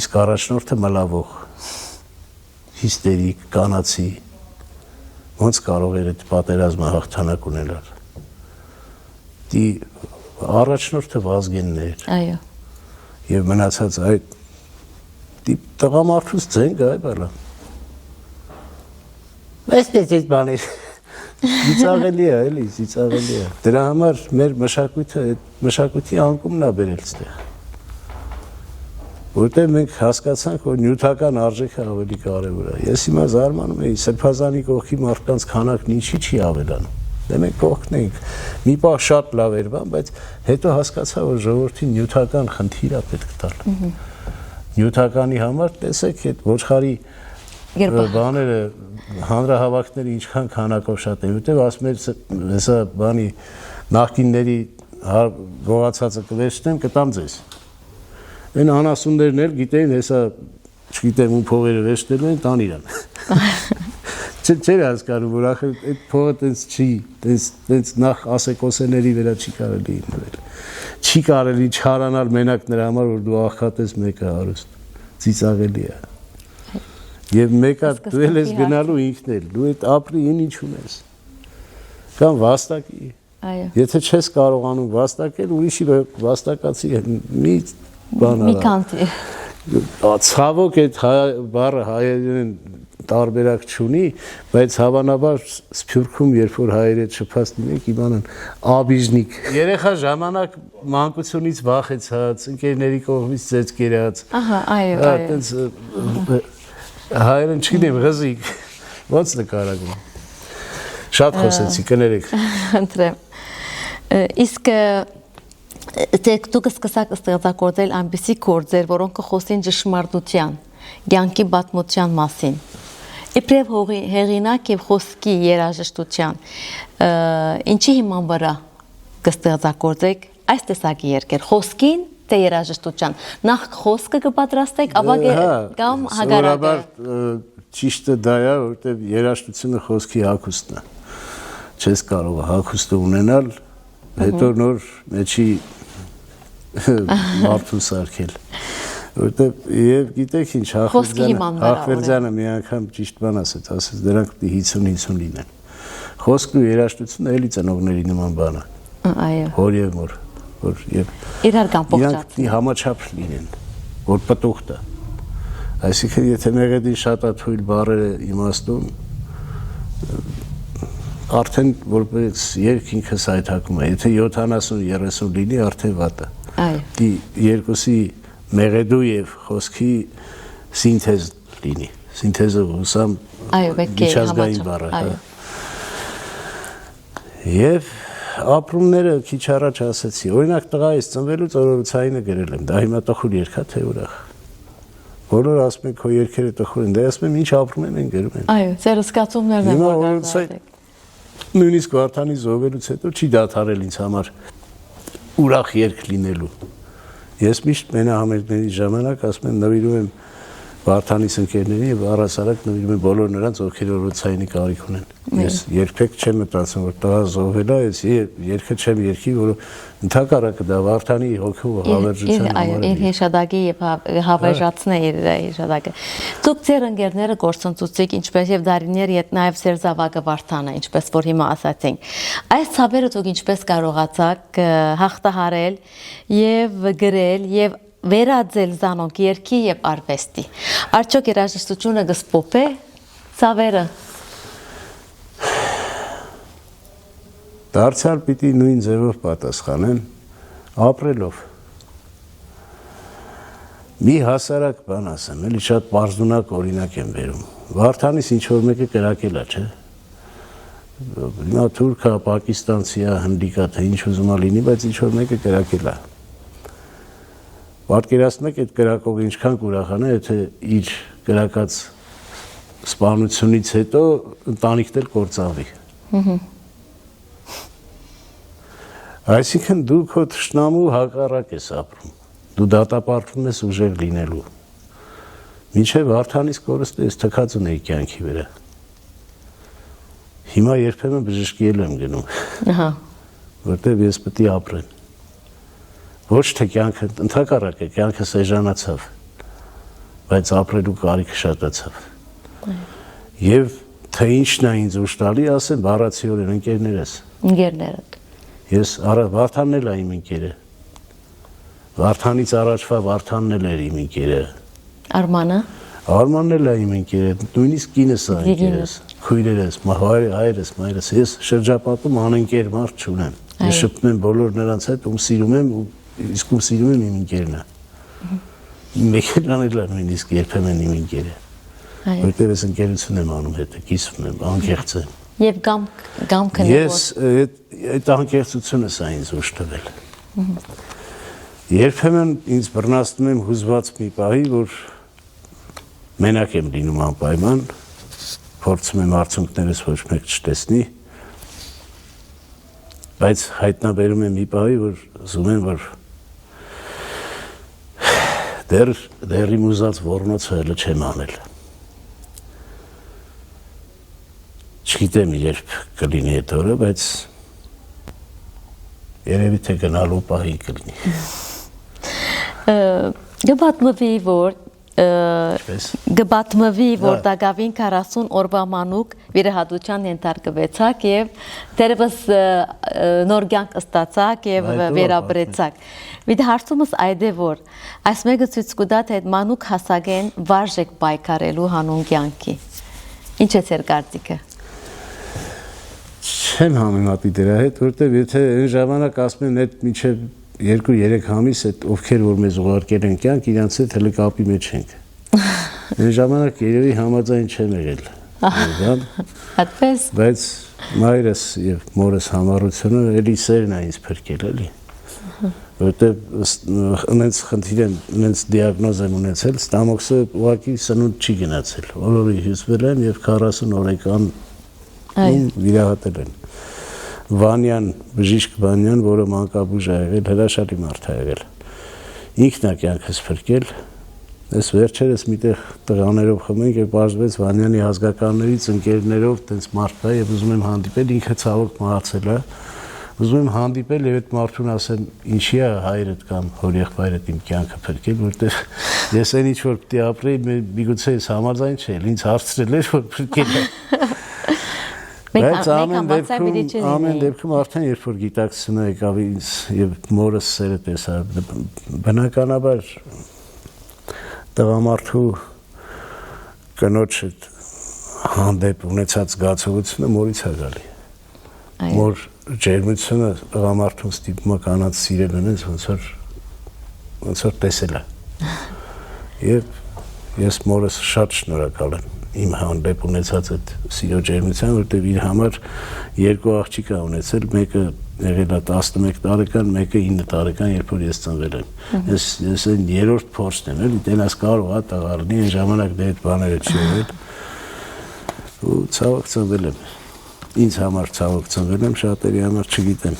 Իսկ առաջնորդը մլավող, հիստերիկ, կանացի, ոնց կարող էր այդ պատերազմը հաղթանակ ունենալ։ Դի առաջնորդը Վազգենն էր։ Այո։ Եվ մնացած այդ տղամարդուց ձենք այ բալա։ Այսպես բաներ ծիծաղելի է, էլի, ծիծաղելի է։ Դրա համար մեր մշակույթը, այդ մշակույթի անկումն է բերել ստեղ։ Որտեղ մենք հասկացանք, որ նյութական արժեքը ավելի կարևոր է։ Ես հիմա զարմանում եմ, Սրբազանի կողքի մարդկանց քանակն ինչի չի ավելանում։ Դե մենք կողքն ենք, մի պահ շատ լավ էր բան, բայց հետո հասկացա, որ ժողովրդին նյութական խնդիր է պետք տալ։ Նյութականի համար տեսեք այդ ոչխարի բաները, հանրահավաքները ինչքան քանակով շատ են, որտեղ ասում են, հեսա բանի նախկինների գողացածը կվերցնեմ, կտամ ձեզ։ Այն անասուններն էլ գիտեին, հեսա, չգիտեմ, ում փողերը վերցնելու են, տան իրան։ Չէր հասկանում, որ ախր այդ փողը տենց չի, տենց նախ ասեկոսեների վրա չի կարելի ինվել։ Չի կարելի չարանալ մենակ նրա համար, որ դու աղքատես մեկը հարուստ, ծիծաղելի է։ Եվ մեկը դու էլ ես գնալու ինքն էլ, դու այդ ապրին ինչ ունես։ Կամ վաստակի։ Եթե չես կարողանում վաստակել, ուրիշի վաստակացի մի բան արա։ Մի կանտի։ Ցավոք այդ բառը հայերեն տարբերակ չունի, բայց հավանաբար Սփյուռքում երբ որ հայերը չփած լինեն, իմանան աբիժնիկ։ Երեխա ժամանակ մանկությունից վախեցած, ընկերների կողմից ծեծ կերած։ Ահա, այո, այո։ Այտենց հայերեն չգիտեմ, ղզիկ։ Ոնց նկարագրում։ Շատ խոսեցի, կներեք։ Խնդրեմ։ Իսկ դուք սկսաք ստեղծագործել այնպիսի գործեր, որոնք կխոսեն ճշմարտության, կյանքի պատմության մասին։ Իբրև հեղինակ եւ խոսքի երաժշտության, ինչի հիման վրա կստեղծագործեք այս տեսակի երկեր, խոսքին թե երաժշտության։ Նախ խոսքը կպատրաստեք, ապա կամ հագարակը։ Ճիշտը դա է, որտեղ երաժշտությունը խոսքի հագուստն է։ Չես կարող հագուստը ունենալ, հետո նոր մեջի մարդու սարքել։ Որտեղ եւ գիտեք ինչ Հախվերդյանը մի անգամ ճիշտ բան ասեց, դրանք պիտի 50-50 լինեն։ Խոսքն ու երաժշտությունը էլի ծնողների նման բան է։ Այո։ Հոր եւ մոր, որ եւ իրար կան փոխած։ Իրանք համաչափ լինեն, որ պտուղ տա։ Այսինքն եթե մեղեդին շատ է թույլ բառերը իմաստուն, արդեն որպես երգ ինքս այդակում է։ Եթե 70-30 լինի, արդեն վատ է։ Այո։ Դի երկուսի մեղեդու եւ խոսքի սինթեզ լինի։ Սինթեզը հուսամ միջազգային բառ է։ Եվ ապրումները քիչ առաջ ասեցի։ Օրինակ տղայից ծնվելուց օրորոցայինը գրել եմ։ Դա հիմա տխուր երգ է, թե ուրախ։ Բոլորը ասում են քո երգերը տխուր են։ Դե ասում եմ ինչ ապրում են գրում են։ Այո, ձեր զգացումներն են որ նույնիսկ Վարդանի զոհվելուց հետո չի դադարել ինձ համար ուրախ երգ լինելու։ Ես միշտ մենահամերգների ժամանակ ասում եմ նվիրում եմ Վարդանիս ընկերներին եւ առասարակ նվիրում եմ բոլոր նրանց, ովքեր օրոցայինի կարիք ունեն։ Ես երբեք չեմ մտածում, որ տղա զոհվել է, ես երգը չեմ երգի, որ ընդհակառակը դա Վարդանի հոգու հավերժության համար է։ Իր հիշադակի եւ հավերժացնե իր հիշադակը։ Դուք ձեր ընկերները գործընծուցիկ, ինչպես եւ Դարիներ եւ նաեւ ձեր զավակը Վարդանը, ինչպես որ հիմա ասացինք։ Այս ցավերը դուք ինչպես կարողացաք հաղթահարել եւ գրել եւ վերածել զանոնք երգի եւ արվեստի։ Արդյոք երաժշտությունը գսպոպե ցավերը։ Դարձյալ պիտի նույն ձևով պատասխանեն ապրելով։ Մի հասարակ բան ասեմ, էլի շատ բարձունակ օրինակ եմ վերում։ Վարդանից ինչ որ մեկը կրակել է, չէ՞։ Նա թուրքա, պակիստանցիա, հնդիկա, թե ինչ ուզում է լինի, բայց ինչ որ մեկը կրակել է։ Պատկերացնում եք այդ կրակողը ինչքան կուրախանա, եթե իր կրակած սպանությունից հետո ընտանիքն էլ կործանվի։ Այսինքն դու քո թշնամու հակառակ ես ապրում։ Դու դատապարտվում ես ուժեղ լինելու։ Մինչև Վարդանից կորստը ես թքած ունեի կյանքի վրա։ Հիմա երբեմն բժշկի եմ գնում։ Ահա։ Որտեվ ես պետք է ապրեմ։ Ոչ թե կյանքը ընդհակառակը կյանքը սեժանացավ, բայց ապրելու կարիքը շատացավ։ Եվ թե ինչն է ինձ ուշ տալի, ասեմ բառացիորեն ընկերներս։ Ընկերներդ։ Ես Վարդանն էլ է իմ ընկերը։ Վարդանից առաջվա Վարդանն էլ էր իմ ընկերը։ Արմանը։ Արմանն էլ է իմ ընկերը, նույնիսկ կինս է ընկերս, քույրերս, հայրս, մայրս։ Ես շրջապատում անընկեր մարդ չունեմ։ Ես շփվում եմ բոլոր նրանց հետ, ում սիրում եմ ու իսկ ում սիրում եմ իմ ընկերն է։ Մեքենան էլ է նույնիսկ երբեմն իմ ընկերը։ Որտեղ ես ընկերություն եմ անում հետը, կիսվում եմ, անկեղծ եմ։ Եվ գամքը Ես այդ անկեղծությունը սա ինձ ուշ տվել։ Երբեմն ինձ բռնացնում եմ հուզված մի պահի, որ մենակ եմ լինում անպայման, փորձում եմ արդյունքներս ոչ մեկ չտեսնի, բայց հայտնաբերում եմ մի պահի, որ զում եմ, որ դեռ իմ ուզած ոռնոցը հələ չեմ անել։ Չգիտեմ երբ կլինի այդ օրը, բայց երևի թե գնալու պահի կլինի։ Գբատմվի, որ դակավին 40 օրվա մանուկ վիրահատության ենթարկվեցաք եւ դերևս նոր կյանք ստացաք եւ վերաբերեցաք։ Մի հարցումս այդ է որ այս մեկը ցույց կտա թե այդ մանուկ հասակեն վարժեք պայքարելու հանուն կյանքի։ Ինչ է ձեր կարծիքը։ Չեմ համեմատի դրա հետ, որտեվ եթե այն ժամանակ ասում են այդ մինչև 2-3 ամիս այդ ովքեր որ մեզ ուղարկել են կյանք, իրանց հետ հələ կապի մեջ ենք։ Այն ժամանակ երևի համաձայն չեմ եղել։ Այդպես։ Բայց մայրս եւ մորս համառությունը էլի սերն է ինձ փրկել էլի։ Որտեվ ինձ խնդիր եմ, ինձ դիագնոզ եմ ունեցել, ստամոքսը ուղղակի սնունդ չի գնացել։ Օրորի հյուսվել եմ եւ 40 օրեկան վիրահատել են։ Վանյան, բժիշկ Վանյան, որը մանկաբույժ է եղել, հրաշալի մարդ է եղել։ Ինքն է կյանքս փրկել։ Այս վերջերս միտեղ տղաներով խմենք եւ բաժվեց Վանյանի ազգականներից ընկերներով տենց մարդ է եւ ուզում եմ հանդիպել, ինքը ցավոք մահացել է։ Ուզում եմ հանդիպել եւ այդ մարդուն ասեմ, ինչի է հայրդ կամ հորեղբայրդ իմ կյանքը փրկել, որտեղ ես այն ինչ որ պետք է ապրեի, միգուցե ես համաձայն չէի, ինձ հարցրել էր որ փրկել է։ Բայց ամեն դեպքում արդեն երբ որ գիտակցությունը եկավ ինձ եւ մորս սերը տեսա, բնականաբար տղամարդու կնոջ հանդեպ ունեցած զգացողությունը մորից է գալի։ Մոր ջերմությունը տղամարդուն ստիպում է կանանց սիրել ունես ոնց որ տեսել է։ Եվ ես մորս շատ շնորհակալ եմ իմ հանդեպ ունեցած այդ սիրո ջերմության, որտեղ իր համար երկու աղջիկ է ունեցել, մեկը եղել է 11 տարեկան, մեկը 9 տարեկան, երբ որ ես ծնվել եմ։ Ես այն երրորդ փորձն եմ, էլի տենաս կարող է տղա լինի, այն ժամանակ դե այդ բաները չի եղել։ Ու ցավոք ծնվել եմ։ ինձ համար ցավոք ծնվել եմ, շատերի համար չգիտեմ։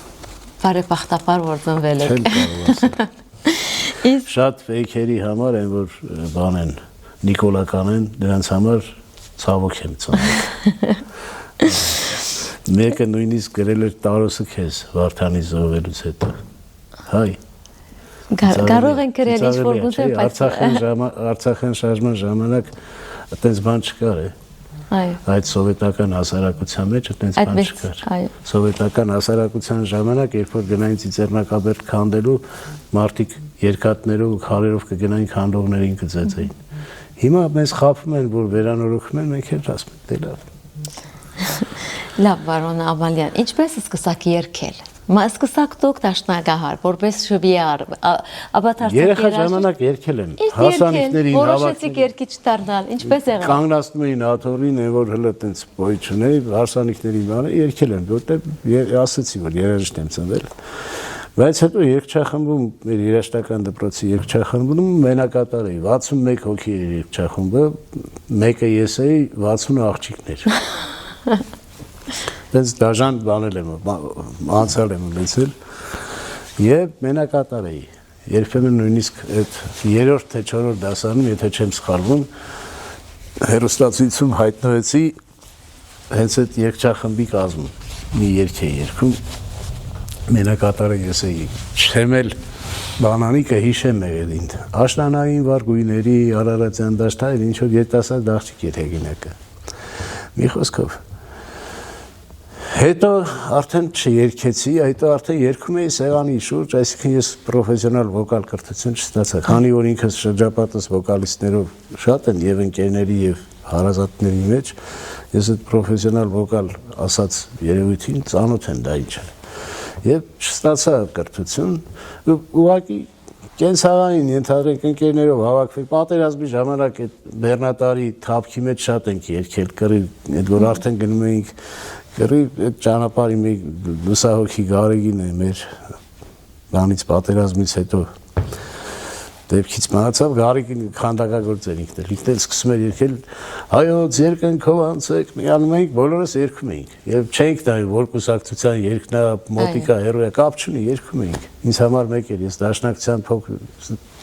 Բարեբախտաբար որ ծնվել եք։ Չեմ կարող ասել։ Շատ ֆեյքերի համար են, որ բան են, նիկոլական են, դրանց համար ցավոք եմ ծնվել։ Մեկը նույնիսկ գրել էր Տարոսը քեզ Վարդանի զոհվելուց հետո։ Հայ։ Կարող են գրել ինչ-որ գուցե, բայց Արցախյան շարժման ժամանակ այդպես բան չկար, այո։ Այդ սովետական հասարակության մեջ այդպես բան չկար։ Այո։ Սովետական հասարակության ժամանակ, երբ որ գնային Ծիծեռնակաբերդ քանդելու, մարդիկ երկաթներով ու քարերով կգնային քանդողներին կծեծեին։ Հիմա մեզ խափում են, որ վերանորոգում են, մենք էլ ասում ենք, դե լավ։ Լավ, Վարոն Ամալյան, ինչպես սկսաք երգել։ Սկսաք դուք դաշնագահար, որպես շվիար, ապա երեխա ժամանակ երգել եմ, հասանիքներին որոշեցիք երգիչ դառնալ, ինչպես եղավ։ Կանգնացնում էին աթոռին, որ հələ տենց բոյ չունեի, հասանիքների բանը երգել եմ, որտեղ ասացի, որ երաժիշտ եմ ծնվել։ Բայց հետո երգչախմբում, մեր երաժշտական դպրոցի երգչախմբում մենակատար էի, 61 հոգի էր երգչախումբը, մեկը ես էի, 60 աղջիկներ։ Դες դաժան բանել եմ, անցյալ եմ ունեցել եւ մենակատար էի։ Երբեմն նույնիսկ այդ 3-րդ թե 4-րդ դասարանում, եթե չեմ սխալվում, հերոստացույցում հայտնվեցի հենց այդ երգչախմբի կազմում։ Մի երգ էի երգում, մենակատարը ես էի։ Չեմ էլ բանանիկը հիշեմ եղել։ Աշնանային վարգույների Արարատյան դաշտային ինչ որ երիտասարդ աղջիկ էր հեղինակը։ Մի խոսքով Հետո արդեն չերգեցի, հետո արդեն երգում էի սեղանի շուրջ, այսինքն ես պրոֆեսիոնալ վոկալ կրթություն չստացա, քանի որ ինքս շրջապատս վոկալիստներով շատ են եւ ընկերների եւ հարազատների մեջ, ես այդ պրոֆեսիոնալ վոկալ ասած երևույթին ծանոթ եմ դա ինչ է։ Եվ չստացա կրթություն, ուղղակի կենցաղային ենթադրենք ընկերներով հավաքվել, պատերազմի ժամանակ այդ բեռնատարի թափքի մեջ շատ ենք երգել, կռիվ, այդ որ արդեն գնում էինք կռիվ, այդ ճանապարհի մի լուսահոգի Գարեգին է մեր բանից պատերազմից հետո դեպքից մահացավ, Գարեգին քանդակագործ էր ինքն էլ սկսում էր երգել հայոց երկնքով անցեք, միանում էինք, բոլորս երգում էինք եւ չենք նայում որ կուսակցության երգնա մոտիկա հերոյա կապ չունի, երգում էինք։ Ինձ համար մեկ էր, ես դաշնակցության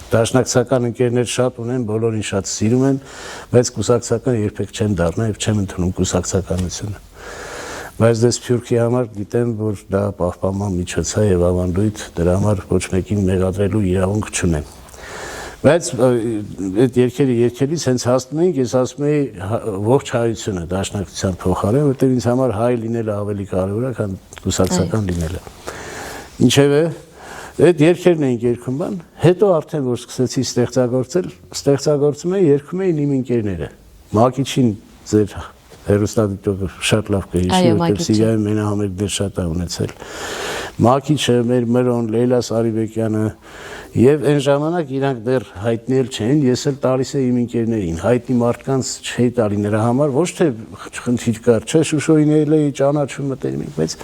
դաշնակցական ընկերներ շատ ունեմ, բոլորին շատ սիրում են, բայց կուսակցական երբեք չեմ դառնա եւ չեմ ընդունում կուսակցականությունը։ Բայց դες Սփյուռքի համար գիտեմ, որ դա պահպանման միջոց է եւ ավանդույթ, դրա համար ոչ մեկին մեղադրելու իրավունք չունեմ։ Բայց այդ երգելիս հենց հասնում էինք, ես ասում էի ողջ հայությունը դաշնակցության փոխարեն, որտեղ ինձ համար հայ լինելը ավելի կարևոր է, քան կուսակցական լինելը։ Ինչևէ, այդ երգերն էինք երգում բան, հետո արդեն որ սկսեցի ստեղծագործում էի, երգում էին իմ ընկերները։ Մակիչին ձեր հերոստատիտողը շատ լավ կհիշի, որտեղ Սիրիայում մենահամերգներ շատ է ունեցել։ Մակիչը, մեր Մրոն, Լեյլա Սարիբեկյանը եւ այն ժամանակ իրանք դեռ հայտնի չէին, ես էլ տալիս էի իմ ընկերներին, հայտնի մարդկանց չէի տալի նրա համար, ոչ թե խնդիր կար, չէ, Շուշոյին էի ճանաչում մտերիմ ենք, բայց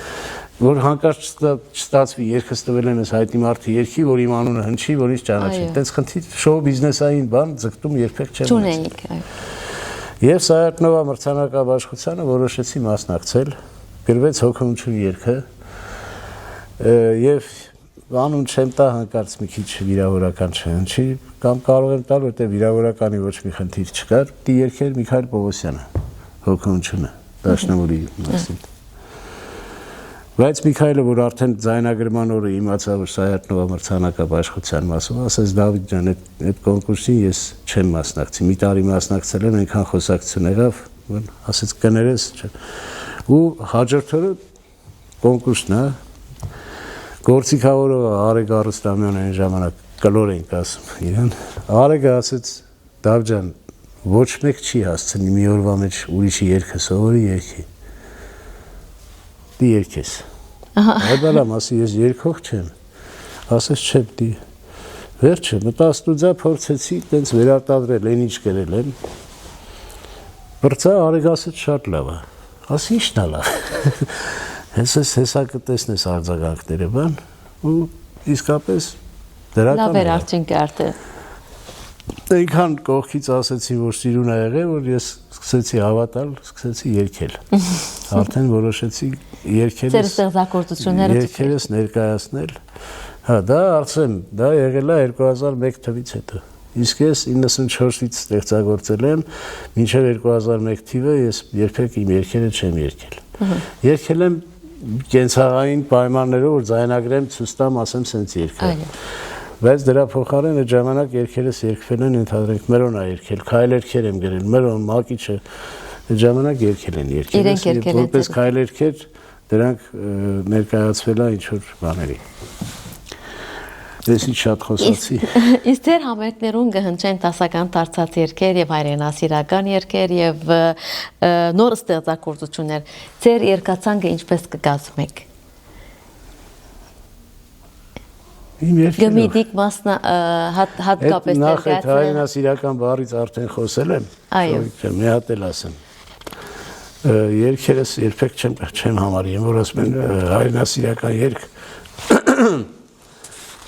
որ հանկարծ չստացվի երգս տվել եմ այս հայտնի մարդի երգի, որ իմ անունը հնչի, որ ինձ ճանաչի։ Այդպես խնդիր շոու բիզնեսային բան ձգտում երբեք չեմ ունեցել։ Եվ Սայատնովա մրցանակաբաշխությանը որոշեցի մասնակցել, գրվեց հոգունչու երգը եւ անուն չեմ տա հանկարծ մի քիչ վիրավորական չհնչի, կամ կարող եմ տալ, որտեղ վիրավորականի ոչ մի խնդիր չկար, դի երգեր Միքայել Պողոսյանը, հոգունչունը, Դաշնամուրի մասին։ Բայց Միքայելը, որ արդեն ձայնագրման օրը իմացավ, որ Սայատնովա մրցանակաբաշխության մասով, ասաց Դավիթ ջան, այդ կոնկուրսին ես չեմ մասնակցի, մի տարի մասնակցել եմ, այնքան խոսակցություն եղավ, ասաց կներես, ու հաջորդ օրը կոնկուրսն է, Գործիքավորովը Արեգ Արուստամյանը այն ժամանակ կլոր ենք ասում իրան, Արեգը ասաց Դավ ջան, ոչ մեկ չի հասցնի մի օրվա մեջ ուրիշի երգը սովորի երգի։ Դի երգես։ Այդալամ ասի ես երգող չեմ։ Ասես չէ դի։ Վերջը մտա ստուդիա փորձեցի տենց վերարտադրել, այն ինչ գրել եմ։ Բրծա Արեգ ասաց շատ լավ է։ Ասի ի՞նչն է լավ։ Հեսա կտեսնես արձագանքները բան ու իսկապես դրական լավ էր արդյունքը արդեն։ Այնքան կողքից ասեցի, որ սիրուն ա եղել, որ ես սկսեցի հավատալ, սկսեցի երգել։ Արդեն որոշեցի երգերս ներկայացնել։ Հա, դա Արցեմ, դա եղել է 2001 թվից հետո։ Իսկ ես 94-ից ստեղծագործել եմ, մինչև 2001 թիվը ես երբեք իմ երգերը չեմ երգել։ Երգել եմ կենցաղային պայմաններով, որ ձայնագրեմ, ցույց տամ, ասեմ, սենց երգել։ Բայց դրա փոխարեն այդ ժամանակ երգերս երգվել են, ընդհանրենք Մերոնա երգել, քայլ երգեր եմ գրել, Մերոն, Մակիչը, այդ ժամանակ երգել են երգերս, որպես քայլ երգեր դրանք ներկայացվել է ինչ-որ բաների։ Ես ինչ շատ խոսացի։ Իսկ ձեր համերգներում կհնչեն դասական դարձած երգեր եւ հայրենասիրական երգեր եւ նոր ստեղծագործություններ։ Ձեր երգացանկը ինչպես կկազմեք։ Իմ երգերը։ Գմիտիկ մասնա հատկապես ներկայացնել։ Նախ այդ հայրենասիրական բառից արդեն խոսել եմ։ Այո։ Մի հատ էլ ասեմ։ Երգերս երբեք չեմ համարի, որ ասում են հայրենասիրական երգ։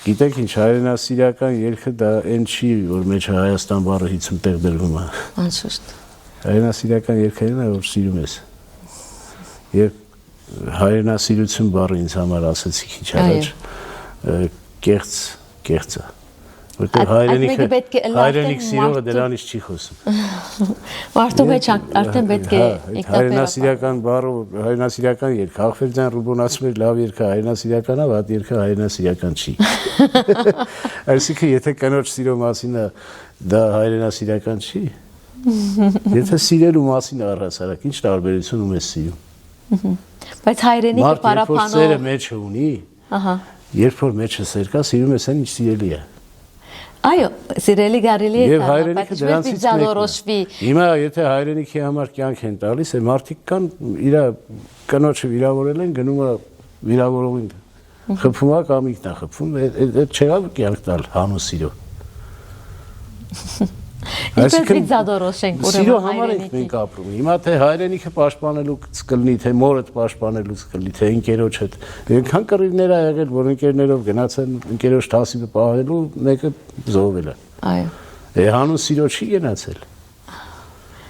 Գիտեք ինչ, հայրենասիրական երգը դա այն չի, որ մեջ Հայաստան բառը 50 տեղ դրվում է։ Անշուշտ։ Հայրենասիրական երգերն է, որ սիրում ես։ Եվ հայրենասիրություն բառը ինձ համար ասեցի քիչ առաջ, կեղծը։ Որտեղ հայրենիք սիրողը դրանից չի խոսում։ Մարդու մեջ արդեն պետք է հայրենասիրական բառը, հայրենասիրական երգ, Ախվերդյան Ռուբոն ասում էր լավ երգը հայրենասիրական է, վատ երգը հայրենասիրական չի։ Այսինքն եթե կնոջ սիրո մասին է, դա հայրենասիրական չի։ Եթե սիրելու մասին է առհասարակ, ինչ տարբերություն ում ես սիրում։ Բայց հայրենիքը պարապանող սերը մեջը ունի, երբ որ մեջը սեր կա, սիրում ես այն, ինչ սիրելի է։ Այո, սիրելի գարելի է, եւ հայրենիքը դրանից մեկն է։ Հիմա եթե հայրենիքի համար կյանք են տալիս, է մարդիկ կան իր կնոջը վիրավորել են, գնում է վիրավորողին։ Խփում է կամիկն է խփում, այդ չեղավ կյանք տալ հանուն սիրո։ Այսինքն ձադորոշենք սիրո համար ենք մենք ապրում։ Հիմա թե հայրենիքը պաշտպանելու կլինի, թե մորդ պաշտպանելու կլինի, թե ընկերոջդ։ Այնքան կռիվներ ա եղել, որ ընկերներով գնացեն ընկերոջ թասիբը պահելու, մեկը զոհվել է։ Այո։ Հանուն սիրո չի գնացել։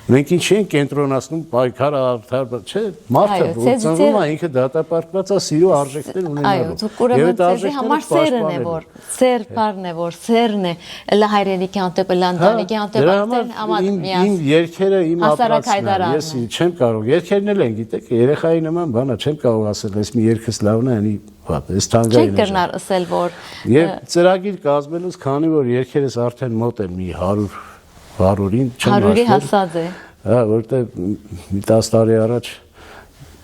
Մենք ինչ ենք կենտրոնացնում պայքար արդար, չէ, մարդը ծնվում է ինքը դատապարտված է սիրո արժեքներ ունենալու։ Այո, ուրեմն ձեզի համար սերն է, որ սեր բառն է, որ սերն է, լա հայրենիքի հանդեպ, լա ընտանիքի հանդեպ արդեն իմ երգերը իմ ապրածն է, ես չեմ կարող, երգերն էլ են, գիտեք, երեխայի նման բան է, չեմ կարող ասել, այս մի երգս լավն է, անի վատ, այս թանկային է։ Չեք կրնար ասել, որ եւ ծրագիր կազմելուց, քանի որ երգերս արդեն մոտ են մի 100-ին չեմ ասել։ 100-ի հասած է։ Հա, որտեղ մի 10 տարի առաջ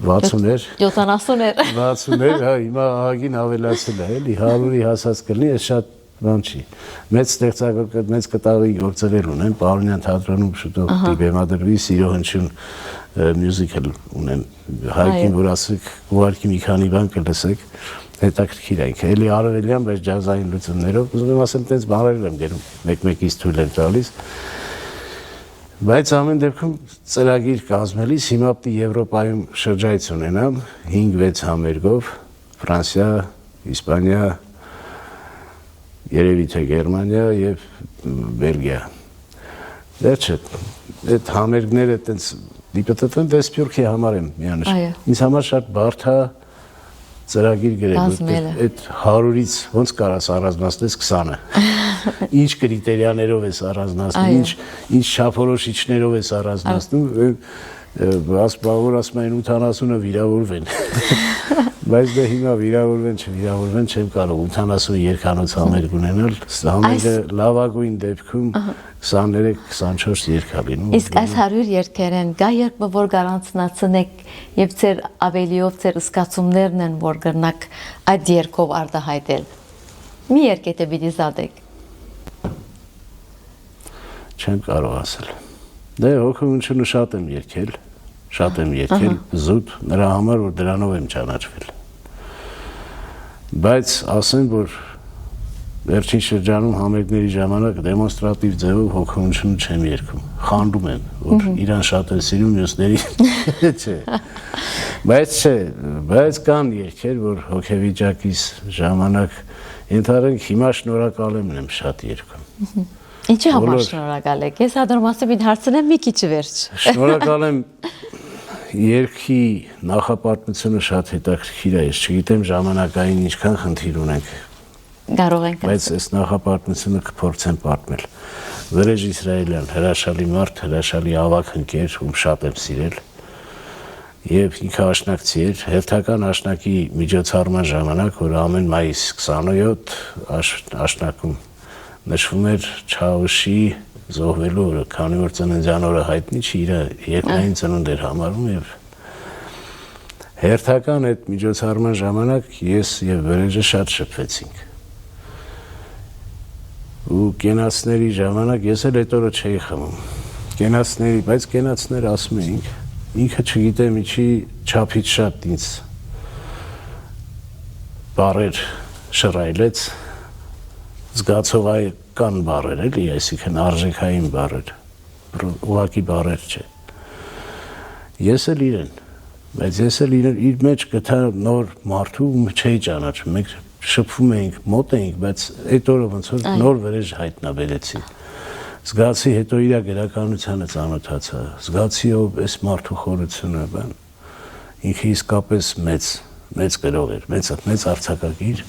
60 էր։ 70 էր։ 60 էր, հա, հիմա ահագին ավելացել է, էլի 100-ի հասած կլինի, այս շատ բան չի։ Մեծ ստեղծագործ, մեծ կտավի գործեր ունեն, Պարոնյան թատրոնում շուտով դիբեմադրվի Սիրո հնչյուն մյուզիկլ ունեն։ Հայկին, որ ասեք, ուղարկի մի քանի բան կլսեք, հետաքրքիր է ինքը, էլի արևելյան, բայց ջազային լուծումներով, ուզում եմ ասեմ, տենց բաներ եմ գերում, մեկ-մեկից թույլ եմ տալիս։ Բայց ամեն դեպքում ծրագիր կազմելիս հիմա պիտի Եվրոպայում շրջայց ունենամ 5-6 համերգով, Ֆրանսիա, Իսպանիա, երևի թե Գերմանիա եւ Բելգիա։ Վերջը այդ համերգները տենց դիպտտեն դեսպյուրքի համար եմ միանշ։ Ինձ համար շատ բարդ է ծրագիր գրել, այդ 100-ից ոնց կարաս առանձնացնես 20-ը։ Ինչ կրիտերիաներով ես առանձնացնում, ինչ չափորոշիչներով ես առանձնացնում, բաղոր ասում են 80-ը վիրավորվեն։ Բայց դե հիմա վիրավորվեն, չվիրավորվեն, չեմ կարող 80 երգանոց համերգ ունենալ, համերգը լավագույն դեպքում 23-24 երգ է լինում։ Իսկ այս 100 երգերեն գա երգը, որ գարանցնացնեք եւ ձեր ավելիով ձեր զգացումներն են, որ կրնակ այդ երգով արտահայտել։ Մի երգ եթե պիտի զադեք։ Չեմ կարող ասել։ Դե հոգևորությունը շատ եմ երգել, զուտ, նրա համար, որ դրանով եմ ճանաչվել։ Բայց ասեմ, որ վերջին շրջանում համերգների ժամանակ դեմոնստրատիվ ձևով հոգևորությունը չեմ երգում, խանդում եմ, որ իրան շատ են սիրում, մյուսների չէ։ Բայց կան երգեր, որ հոգեվիճակից ժամանակ ընդհանրենք հիմա շնորհակալ եմ շատ երգում։ Ինչի համար շնորհակալ եք։ Ես հաջորդ մասը մի հարցնեմ մի քիչ վերջ։ Շնորհակալ եմ երկի նախապատմությունը շատ հետաքրքիր է, ես չգիտեմ ժամանակային ինչքան խնդիր ունենք։ Կարող ենք։ Բայց այս նախապատմությունը կփորձեմ պատմել։ Վրեժ Իսրայելյան հրաշալի մարդ, հրաշալի ավագ ընկեր, ում շատ եմ սիրել։ Եվ ինքը աշնակցի էր, հերթական աշնակի միջոցառման ժամանակ, որ ամեն մայիս 27 աշնակում նշվում էր Չաուշի զոհվելու օրը, քանի որ ծննդյան օրը հայտնի չի, իր երկնային ծնունդ էր համարում եւ հերթական այդ միջոցառման ժամանակ ես եւ Վրեժը շատ շփվեցինք։ Ու կենացների ժամանակ ես էլ այդ օրը չէի խմում։ Կենացների, բայց կենացներ ասում էինք, ինքը չգիտեմ ինչի չափից շատ ինձ բառեր շռայլեց, զգացողական բառեր էլի, այսինքն արժեքային բառեր, ուղղակի բառեր չէ։ Ես էլ իրեն, բայց ես էլ իր մեջ գտա նոր մարդու, ում չէի ճանաչում, մենք շփվում էինք, մոտ էինք, բայց այդ օրը ոնց որ նոր Վրեժ հայտնաբերեցի։ Զգացի հետո իր գրականությանը ծանոթացա, զգացի ով այս մարդու խորությունը, բան։ Ինքը իսկապես մեծ գրող էր, մեծ արձակագիր։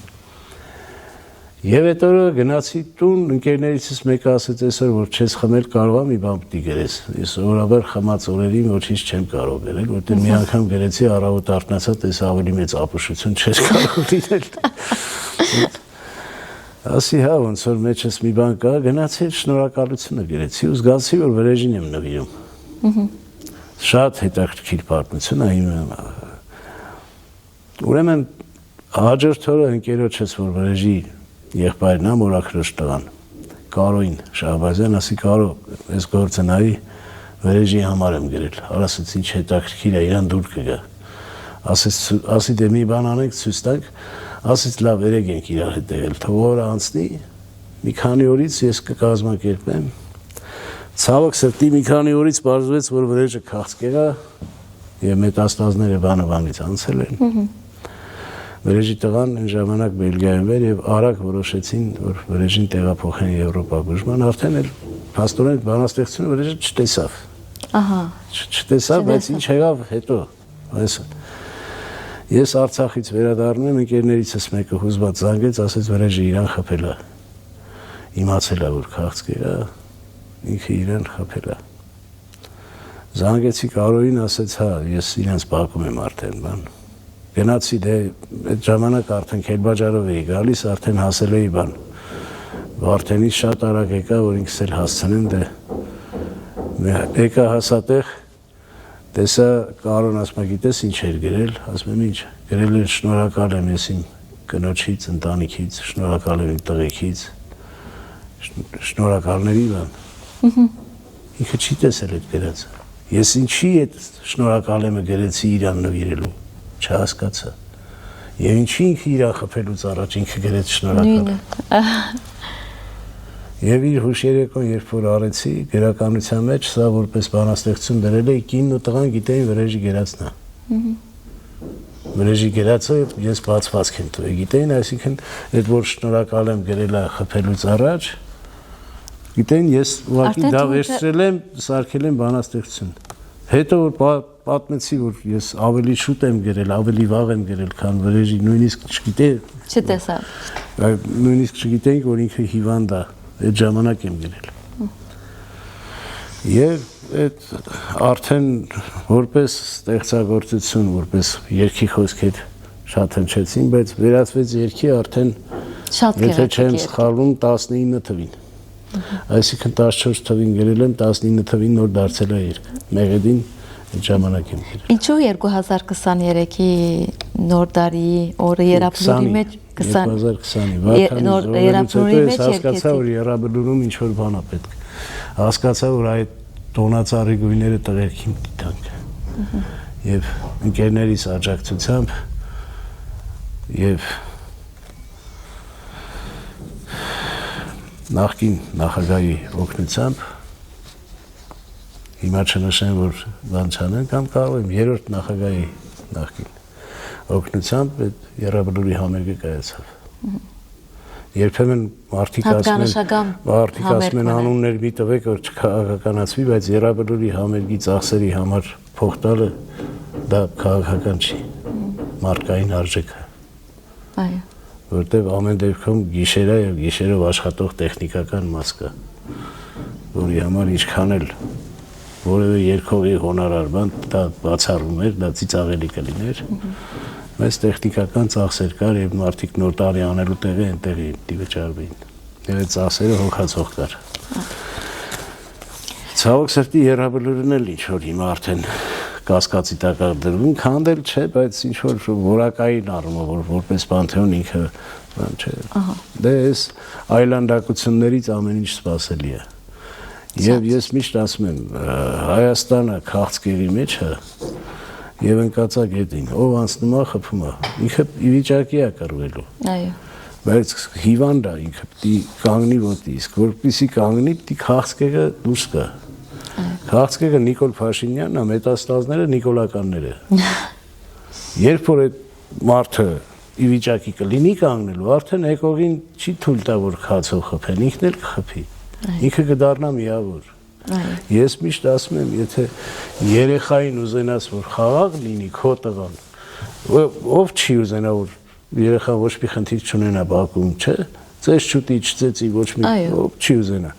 Եվ այդ օրը գնացի տուն, ընկերներիցս մեկը ասեց այսօր որ չես խմել, կարող եմ մի բան պիտի գրես։ Ես օրաբար խմած օրերին ոչինչ չեմ կարող գրել, որտեղ մի անգամ գրեցի առավոտ արթնացա, տես ավելի մեծ ապուշություն չես կարող լինել։ Ասի հա, ոնց որ մեջս մի բան կա, գնացի շնորհակալությունը գրեցի ու զգացի որ Վրեժին եմ նվիրում։ Շատ հետաքրքիր պատմություն է իմ։ Ուրեմն հաջորդ օրը ընկերոջս որ Վրեժի եղբայրն է մորաքրոջ տղան, Կարոյին Շահբազյան, ասի Կարո, այս գործը նայի Վրեժի համար եմ գրել, ասեց ինչ հետաքրքիր է, իրան դուր կգա, ասի դե մի բան անենք ցույց տանք, ասեց լավ երեք ենք իրար հետ եղել, թող օրը անցնի, մի քանի օրից ես կկազմակերպեմ, ցավոք սրտի մի քանի օրից պարզվեց, որ Վրեժը քաղցկեղ է եւ մետաստազները բանից անցել են։ Վրեժի տղան այն ժամանակ Բելգիայում էր եւ արագ որոշեցին, որ Վրեժին տեղափոխեն Եվրոպա բուժման, արդեն էլ փաստորեն բանաստեղծությունը Վրեժը չտեսավ։ Ահա։ Չտեսավ, բայց ինչ եղավ հետո։ Ես Արցախից վերադառնում եմ, ընկերներիցս մեկը հուզված զանգեց, ասեց Վրեժը իրան խփել է։ Իմացել է, որ քաղցկեղ է, ինքը իրան խփել է։ Զանգեցի Կարոյին, ասեց հա, ես իրենց բակում եմ արդեն, բան։ Գնացի դե այդ ժամանակ արդեն Քելբաջարով էի գալիս, արդեն հասել էի բան։ Վարդենից շատ արագ եկա, որ ինքս էլ հասցնեմ դե։ Եկա հասատեղ, տեսա Կարոն ասում է գիտես ինչ էր գրել, ասում եմ ինչ, գրել էր շնորհակալ եմ ես իմ կնոջից, ընտանիքից, շնորհակալ եմ իմ տղեկից, շնորհակալների բան։ Ինքը չի տեսել այդ գրածը։ Ես ինչի այդ շնորհակալ եմ գրեցի իրան նվիրելու։ Չհասկացա։ Եվ ինչի ինքը իր խփելուց առաջ ինքը գրեց շնորհակալ։ Եվ իր հուշերեկոն երբ որ արեցի գրականության մեջ սա որպես բանաստեղծություն դրել էի կինն ու տղան գիտեին Վրեժի գրածն է։ Վրեժի գրածը ես բացվածք եմ տվել գիտեին, այսինքն այդ որ շնորհակալ եմ գրել է խփելուց առաջ գիտեին ես ուղղակի դա վերցրել եմ, սարքել եմ բանաստեղծություն։ Հետո որ պատմեցի որ ես ավելի շուտ եմ գրել, ավելի վաղ եմ գրել, քան Վրեժի, նույնիսկ չգիտեի։ Չտեսա։ Նույնիսկ չգիտեինք որ ինքը հիվանդ է, այդ ժամանակ եմ գրել։ Եվ այդ արդեն որպես ստեղծագործություն, որպես երգի խոսքեր շատ հնչեցին, բայց վերածվեց երգի արդեն եթե չեմ սխալվում 19 թվին։ Այսինքն 14 թվին գրել եմ, 19 թվին նոր դարձել է երգ։ Մեղեդին այդ ժամանակ եմ գրել։ Ինչու 2023-ի նոր տարի օրը Երաբլուրի մեջ 2020-ի նոր Երաբլուրի մեջ հասկացա որ Երաբլուրում ինչ որ բան է պետք։ Հասկացա որ այդ տոնածառի գույները տղերքին դիտանք։ Եվ ընկերներիս աջակցությամբ եւ նախկին նախագահի օգնությամբ հիմա չնշեմ որ բան չանեն կամ կարող եմ երրորդ նախագահի նախկին օգնությամբ այդ Երաբլուրի համերգը կայացավ Երբեմն մարդիկ ասում են անուններ մի տվեք, որ չքաղաքականացվի, բայց Եռաբլուրի համերգի ծախսերի համար փող տալը դա քաղաքական չի, մարկային արժեք է։ Այո։ Որտեվ ամեն դեպքում գիշերը եւ գիշերով աշխատող տեխնիկական մաս կա, որի համար ինչքան էլ որևէ երկողի հոնորար բան դա բացառում էր, դա ծիծաղելի կլիներ, բայց տեխնիկական ծախսեր կար եւ մարդիկ նոր տարի անելու տեղը այնտեղի դիվճարվեին։ Եվ այդ ծախսերը հոգացող կար։ Ցավոք սրտի Եռաբլուրն էլ ինչ որ հիմա արդեն կասկածի տակ դրվում, քանդել չէ, բայց ինչ որ որակային առումով որպես Պանթեոն ինքը բան չէ։ Դե այս այլանդակություններից ամեն ինչ սпасելի է։ Եվ ես միշտ ասում եմ, Հայաստանը քաղցկեղի մեջ է եւ ընկածա գետին, ով անցնում է խփում է, ինքը ի վիճակի է կռվելու։ Այո։ Բայց հիվանդ է, ինքը պիտի կանգնի ոտի, իսկ որպեսզի կանգնի, պիտի քաղցկեղը դուրս գա։ Քաղցկեղը Նիկոլ Փաշինյանն է, մետաստազները նիկոլականները։ Երբ որ այդ մարդը ի վիճակի կլինի կանգնելու, արդեն եկողին չի թույլ տա որ քացով խփեն, ինքն էլ կխփի։ Ինքը կդառնա միավոր։ Ես միշտ ասում եմ, եթե երեխային ուզենաս որ խաղաղ լինի քո տղան, ով չի ուզենա որ երեխան ոչ մի խնդիր չունենա բակում, չէ՞։ Ծես չուտի, չծեցի ոչ մի ով չի ուզենա։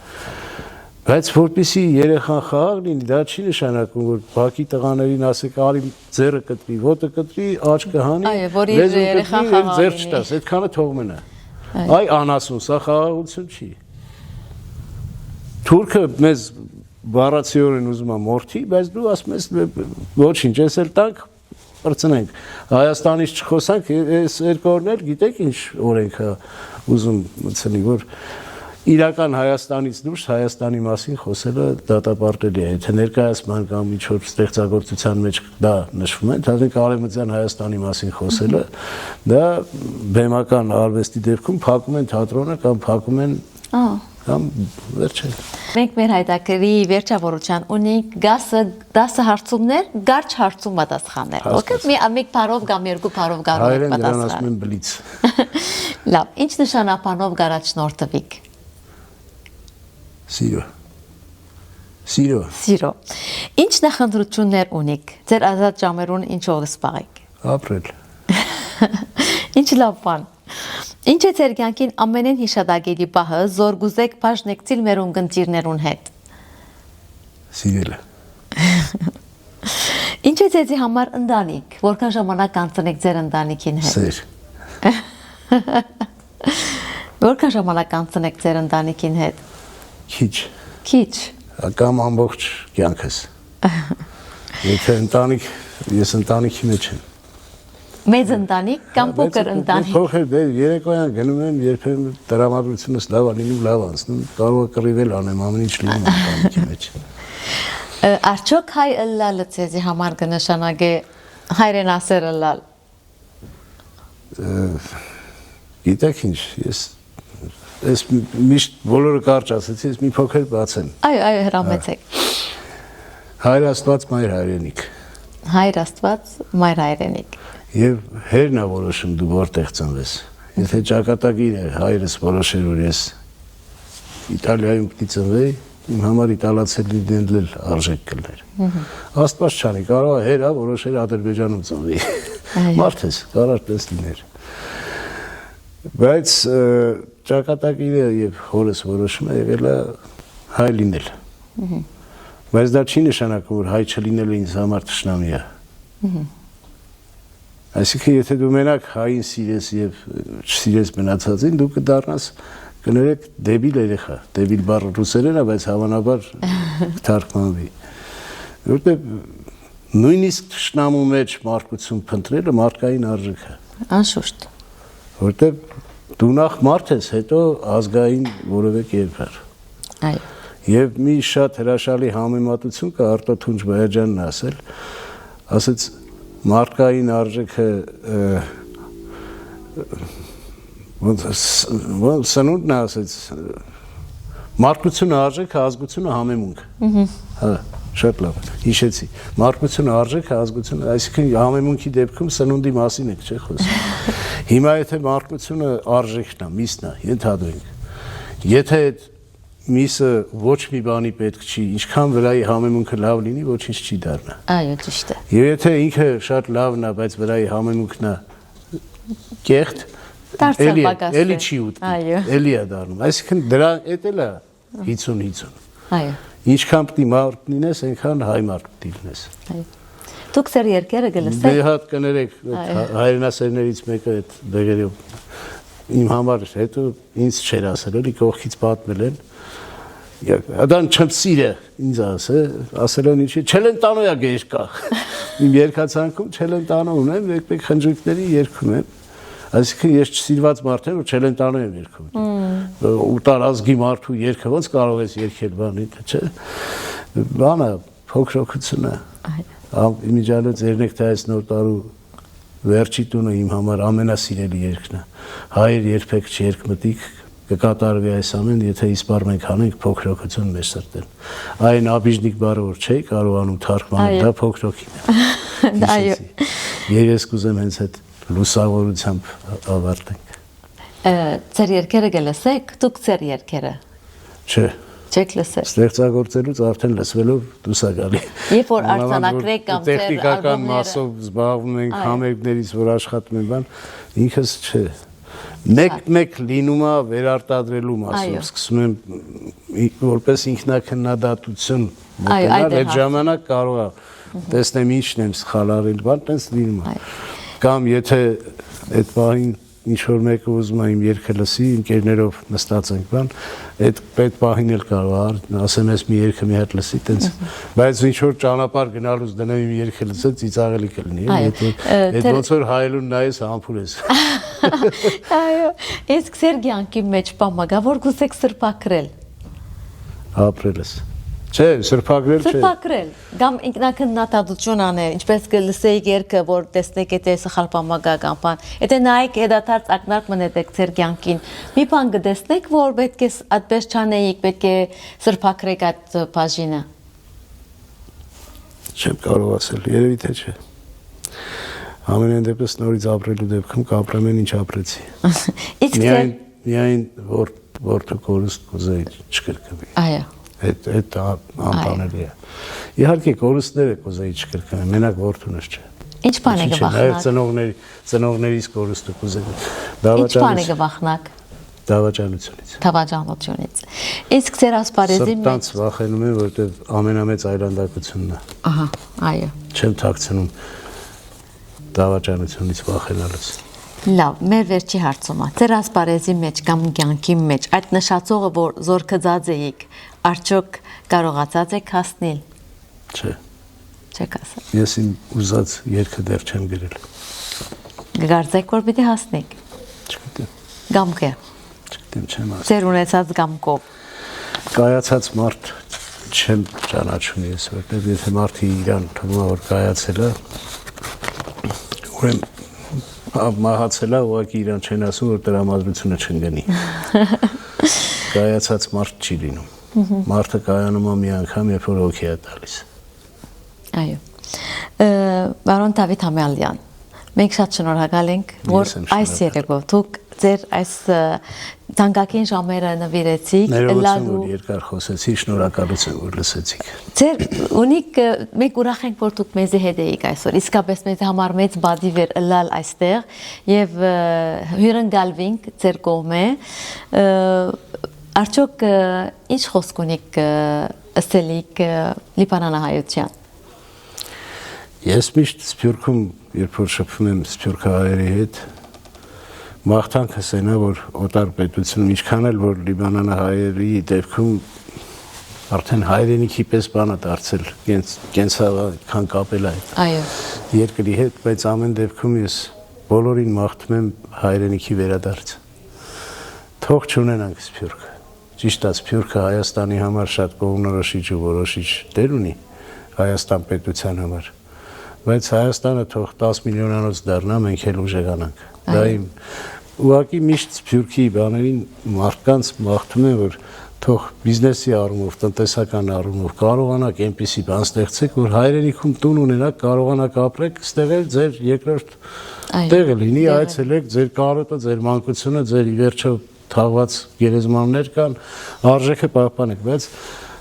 Բայց որպեսզի երեխան խաղաղ լինի, դա չի նշանակում որ բակի տղաներին ասեք արի ձեռը կտրի, ոտը կտրի, աչքը հանի, երեխան խաղաղ ձեռ չտաս, այդքանը թող մնա։ Այ անասուն, սա խաղաղություն չի։ Թուրքը մեզ բառացիորեն ուզում է մորթի, բայց դու ասում ես ոչինչ, ես էլ տանք բրցնենք։ Հայաստանից չխոսանք, այս երկու օրն էլ գիտեք ինչ օրենք է ուզում մտցնի, որ իրական Հայաստանից դուրս Հայաստանի մասին խոսելը դատապարտելի է։ Եթե ներկայացման կամ ինչ-որ ստեղծագործության մեջ դա նշվում է, թվում Արևմտյան Հայաստանի մասին խոսելը, դա բեմական արվեստի դեպքում փակում են թատրոնը կամ փակում են կամ վերջը։ Մենք մեր հայտակրի վերջավորության ունենք 10 հարցումներ, կարճ հարցում պատասխաններ։ Okay, մի բառով կամ երկու բառով կարող եք պատասխանել։ Հայերեն դրան ասում են բլից։ Լավ, ինչ նշանաբանով գարաչնորդվիկ։ Սիրո։ Ինչ նախընտրություններ ունիք։ Ձեր ազատ ժամերուն ինչով զբաղեք։ Ապրել։ Ինչ լավ բան։ Ինչ է ձեր կյանքին ամենեն հիշադակելի պահը, զոր գուզեք բաժնեկցիլ մեր ունգընտիրներուն հետ։ Սիրելը։ Ինչ է ձեզի համար ընտանիք, որքան ժամանակ անցնեք ձեր ընտանիքին հետ։ Սեր։ Որքան ժամանակ անցնեք ձեր ընտանիքին հետ։ Քիչ։ Կամ ամբողջ կյանքս։ Եթե ընտանիք, ես ընտանիքի մեջ եմ։ Մեծ ընտանիք կամ փոքր ընտանիք։ Փոքր, դե երեկոյան գնում եմ, երբեմն տրամադրությունս լավ լինում, լավ անցնում, կարող է կռիվել անեմ, ամեն ինչ լինում ընտանիքի մեջ։ Արդյոք հայ ըլլալը ձեզի համար կնշանակե հայրեն ասեր ըլլալ։ Գիտեք ինչ, ես միշտ բոլորը կարճ ասեցի, ես մի փոքր բացեմ։ Այո, հրամեցեք։ Հայր Աստված, մայր հայրենիք։ Հայր Աստված, մայր հայրենիք։ Եվ հերն է որոշում դու որտեղ ծնվես։ Եթե ճակատագիր է հայրս որոշեր որ ես Իտալիայում պիտի ծնվեի, իմ համար իտալացի լինել արժեք կլներ։ Աստված չանի, կարող է հերա որոշեր Ադրբեջանում ծնվի։ Մարդ ես, կարող պես լիներ։ Բայց ճակատագիրը եւ հորս որոշումը եղել է հայ լինել։ Բայց դա չի նշանակում որ հայ չլինելը ինձ համար թշնամի է։ Այսինքն եթե դու մենակ հային սիրես եւ չսիրես մնացածին, դու կդառնաս կներեք դեբիլ երեխա, դեբիլ բառը ռուսերեն է, բայց հավանաբար թարգմանվի։ Որտեղ նույնիսկ թշնամու մեջ մարդկություն փնտրելը մարդկային արժեք է։ Անշուշտ։ Որտեղ դու նախ մարդ ես, հետո ազգային որևէ կերպար։ Այո։ Եվ մի շատ հրաշալի համեմատություն կա Արտո Թունջբայաջյանն ասել, ասեց մարդկային արժեքը ոնց սնունդն ասեց մարդկությունը արժեքը ազգությունը համեմունք։ Հա։ Շատ լավ։ Հիշեցի։ Մարդկությունը արժեք է, ազգությունը, այսինքն համեմունքի դեպքում սնունդի մասին եք, չէ՞ խոսում։ Հիմա եթե մարդկությունը արժեքն է, միսն է, ենթադրենք։ Եթե այդ միսը ոչ մի բանի պետք չի, ինչքան վրայի համեմունքը լավ լինի, ոչինչ չի դառնա։ Այո, ճիշտ է։ Եվ եթե ինքը շատ լավն է, բայց վրայի համեմունքն է կեղտ, էլի չի ուտի, էլի է դառնում։ Այսինքն դրա էդ էլ է 50-50։ Այո։ Ինչքան պիտի մարդ լինես, այնքան հայ մարդ պիտի լինես։ Այո։ Դուք ձեր երկերը գլսեք։ Դե հատ կներեք, հայրենասերներից մեկը այդ դերերով իմ համար հետո ինձ չեր ասել, էլի կողքից պատմել են։ Ադան չեմ սիրե ինձ ասել են ինչի, չելեն տանո ա գերկա։ Իմ երկացանքում չելեն տանո ունեմ, մեկ խնջույքների երգում եմ։ Այսինքն ես չսիրված մարդ եմ, որ չելեն տանո եմ երգում։ Ու տարազգի մարդու երգը ոնց կարող ես երգել բանի, չէ։ Բանը փոքրոքությունը։ Իմիջիալոց երնեք թե այս նոր տարու վերջի տունը իմ համար ամենասիրելի երգն է։ Հայր երբեք չերկմտիկ կկատարվի այս ամեն, եթե իսպար մենք հանենք փոքրոքություն մեր սրտեն։ Այն աբիժնիկ բառը որ չէի կարողանում թարգմանել, դա փոքրոքին է։ Այո։ Եվ ես կուզեմ հենց այդ լուսավորությամբ ավարտենք։ Ձեր երկերը գլսեք, դուք ձեր երկերը։ Չէ։ Չեք լսել։ Ստեղծագործելուց արդեն լսվելով դուրս է գալի։ Երբ որ արձանագրեք կամ ձեր տեխնիկական մասով զբաղվում ենք, համերգներից որ աշխատում են բան, ինքս չէ։ Մեկ լինում է վերարտադրելու մասով, սկսում եմ որպես ինքնակնդատություն մոտենալ, այդ ժամանակ կարող է տեսնեմ ինչն եմ սխալ արել, բան տենց լինում է։ Կամ եթե այդ պահին ինչ-որ մեկը ուզում է իմ երգը լսի, ընկերներով նստած ենք բան, այդ պահին էլ կարող է, ասեմ ես մի երգը մի հատ լսի, տենց, բայց ինչ-որ ճանապարհ գնալուց դնեմ իմ երգը լսել, ծիծաղելի կլինի, այդ ոնց որ հայելուն նայես համբուր ես։ Այո, իսկ ձեր կյանքի մեջ պամագա, որ կուզեք սրբակրել։ Ապրել ես։ Չէ, սրբակրել չէ։ Սրբակրել, կամ ինքնակնդատություն անել, ինչպես կլսեիք երգը, որ տեսնեք եթե սխալ պամագա կամ բան։ Եթե նայեք հետադարձ ակնարկ մնացեք ձեր կյանքին, մի բան կտեսնեք, որ պետք է այդպես չանեիք, պետք է սրբակրեք այդ բաժինը։ Չեմ կարող ասել, երևի թե չէ։ Ամենայն դեպս նորից ապրելու դեպքում կապրեմ են ինչ ապրեցի։ Իսկ ձեր միայն որդու կորուստ կուզեի չկրկնվի։ Այո։ Այդ անտանելի է։ Իհարկե կորուստները կուզեի չկրկնեմ, մենակ որդունս չէ։ Ինչ բան է գվախնակ։ Նաև ծնողներից կորուստը կուզեի։ Ինչ բան է գվախնակ։ Դավաճանությունից։ Դավաճանությունից։ Իսկ ձեր ասպարեզի մեջ սրտանց վախենում եմ, որովհետև ամենամեծ այլանդակությունն է։ Ահա, այո։ Չեմ թաքցնում դավաճանությունից վախենալուց։ Լավ, մեր վերջի հարցումը։ Ձեր ասպարեզի մեջ կամ կյանքի մեջ այդ նշածողը, որ զորքծած էիք, արդյոք կարողացած եք հասնել։ Չէ։ Չեք ասել։ Ես իմ ուզած երգը դեռ չեմ գրել։ Գարցեք, որ պիտի հասնեք։ Չգիտեմ։ Գամքը։ Չգիտեմ, չեմ ասել։ Ձեր ունեցած գամքով։ Կայացած մարդ չեմ ճանաչում ես, որտեղ եթե մարդը իրան թվում է որ կայացել է, ուրեմն մահացել է, ուղղակի իրան չեն ասում, որ տրամադրությունը չընկնի։ Կայացած մարդ չի լինում։ Մարդը կայանում է մի անգամ, երբ որ հոգի է տալիս։ Այո։ Բարոն Դավիթ Համալյան, մենք շատ շնորհակալ ենք, որ այս երեկո դուք ձեր այս ցանկակին ժամերը նվիրեցիք լալու երկար խոսեցի, շնորհակալություն որ լսեցիք։ Ձեր ունիկ մենք ուրախ ենք որ դուք մեզի հետ եք այսօր, իսկապես մեզ համար մեծ բադիվ էր լալ այստեղ եւ հյուրընկալվինք ձեր կողմէ։ Արդյոք ինչ խոսք ունիք ասելիք լիբանանահայության։ Ես միշտ Սփյուռքում, երբ որ շփվում եմ սփյուռքահայերի հետ, մաղթանքս այն է, որ օտար պետությունում ինչքան էլ որ լիբանանահայերի դեպքում արդեն հայրենիքի պես բան է դարձել, կենցաղական կապել այդ երկրի հետ, բայց ամեն դեպքում ես բոլորին մաղթում եմ հայրենիքի վերադարձ։ Թող չունենանք Սփյուռքը։ Ճիշտ է, Սփյուռքը Հայաստանի համար շատ կողմնորոշիչ ու որոշիչ դեր ունի Հայաստան պետության համար, բայց Հայաստանը թող 10 միլիոնանոց դառնա, մենք էլ ուժեղանանք։ Դա իմ ուղղակի միշտ Սփյուռքի բաներին մարդկանց մաղթում եմ, որ թող բիզնեսի առումով, տնտեսական առումով կարողանաք այնպիսի բան ստեղծեք, որ հայրենիքում տուն ունենաք, կարողանաք ապրեք, ստեղել ձեր երկրորդ տեղը լինի, այցելեք ձեր կարոտը, ձեր մանկությունը, ձեր ի վերջո թաղված գերեզմաններ կան, արժեքը պահպանեք, բայց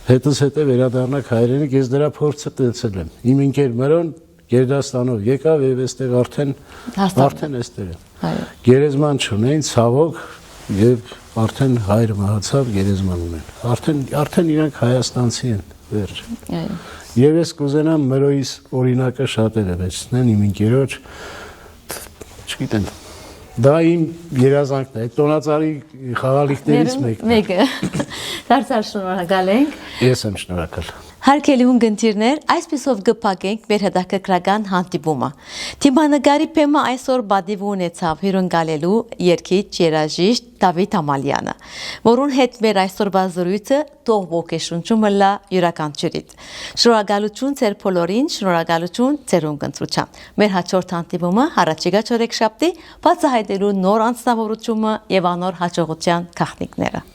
հետս հետո վերադառնաք հայրենիք, ես դրա փորձը տեցել եմ։ Իմ ընկեր Մերոն Գերդաստանով եկավ եւ այստեղ արդեն այստեղ է։ Գերեզման չունեն, ցավոք, եւ արդեն հայրը մահացավ, գերեզման ունեն։ Արդեն իրանք հայաստանցի են, վերջ։ Այո։ Եվ ես կուզենամ Մերոյիս օրինակը շատերը վերցնեն իմ ընկերոջ, չգիտեմ, դա իմ երազանքն է, տոնածառի խաղալիքներից մեկը։ Դարձյալ շնորհակալ ենք։ Ես եմ շնորհակալ։ Հարգելի ունգընտիրներ, այսպիսով գպակենք մեր հետաքրքրական հանդիպումը։ Թիմանկարի թեմը այսօր բադիվ ունեցավ հյուրընկալելու երգիչ երաժիշտ Դավիթ Ամալյանը, որուն հետ մեր այսօրվա զրույցը թող ոգեշնչումը լա յուրաքանչյուրից։ Շնորհակալություն ձեր բոլորին, շնորհակալություն ձեր ունգընտրության։ Մեր հաջորդ հանդիպումը առաջիկա չորեքշաբթի բացահայտելու նոր անձնավորությունը եւ անոր հաջողության գաղտնիքները։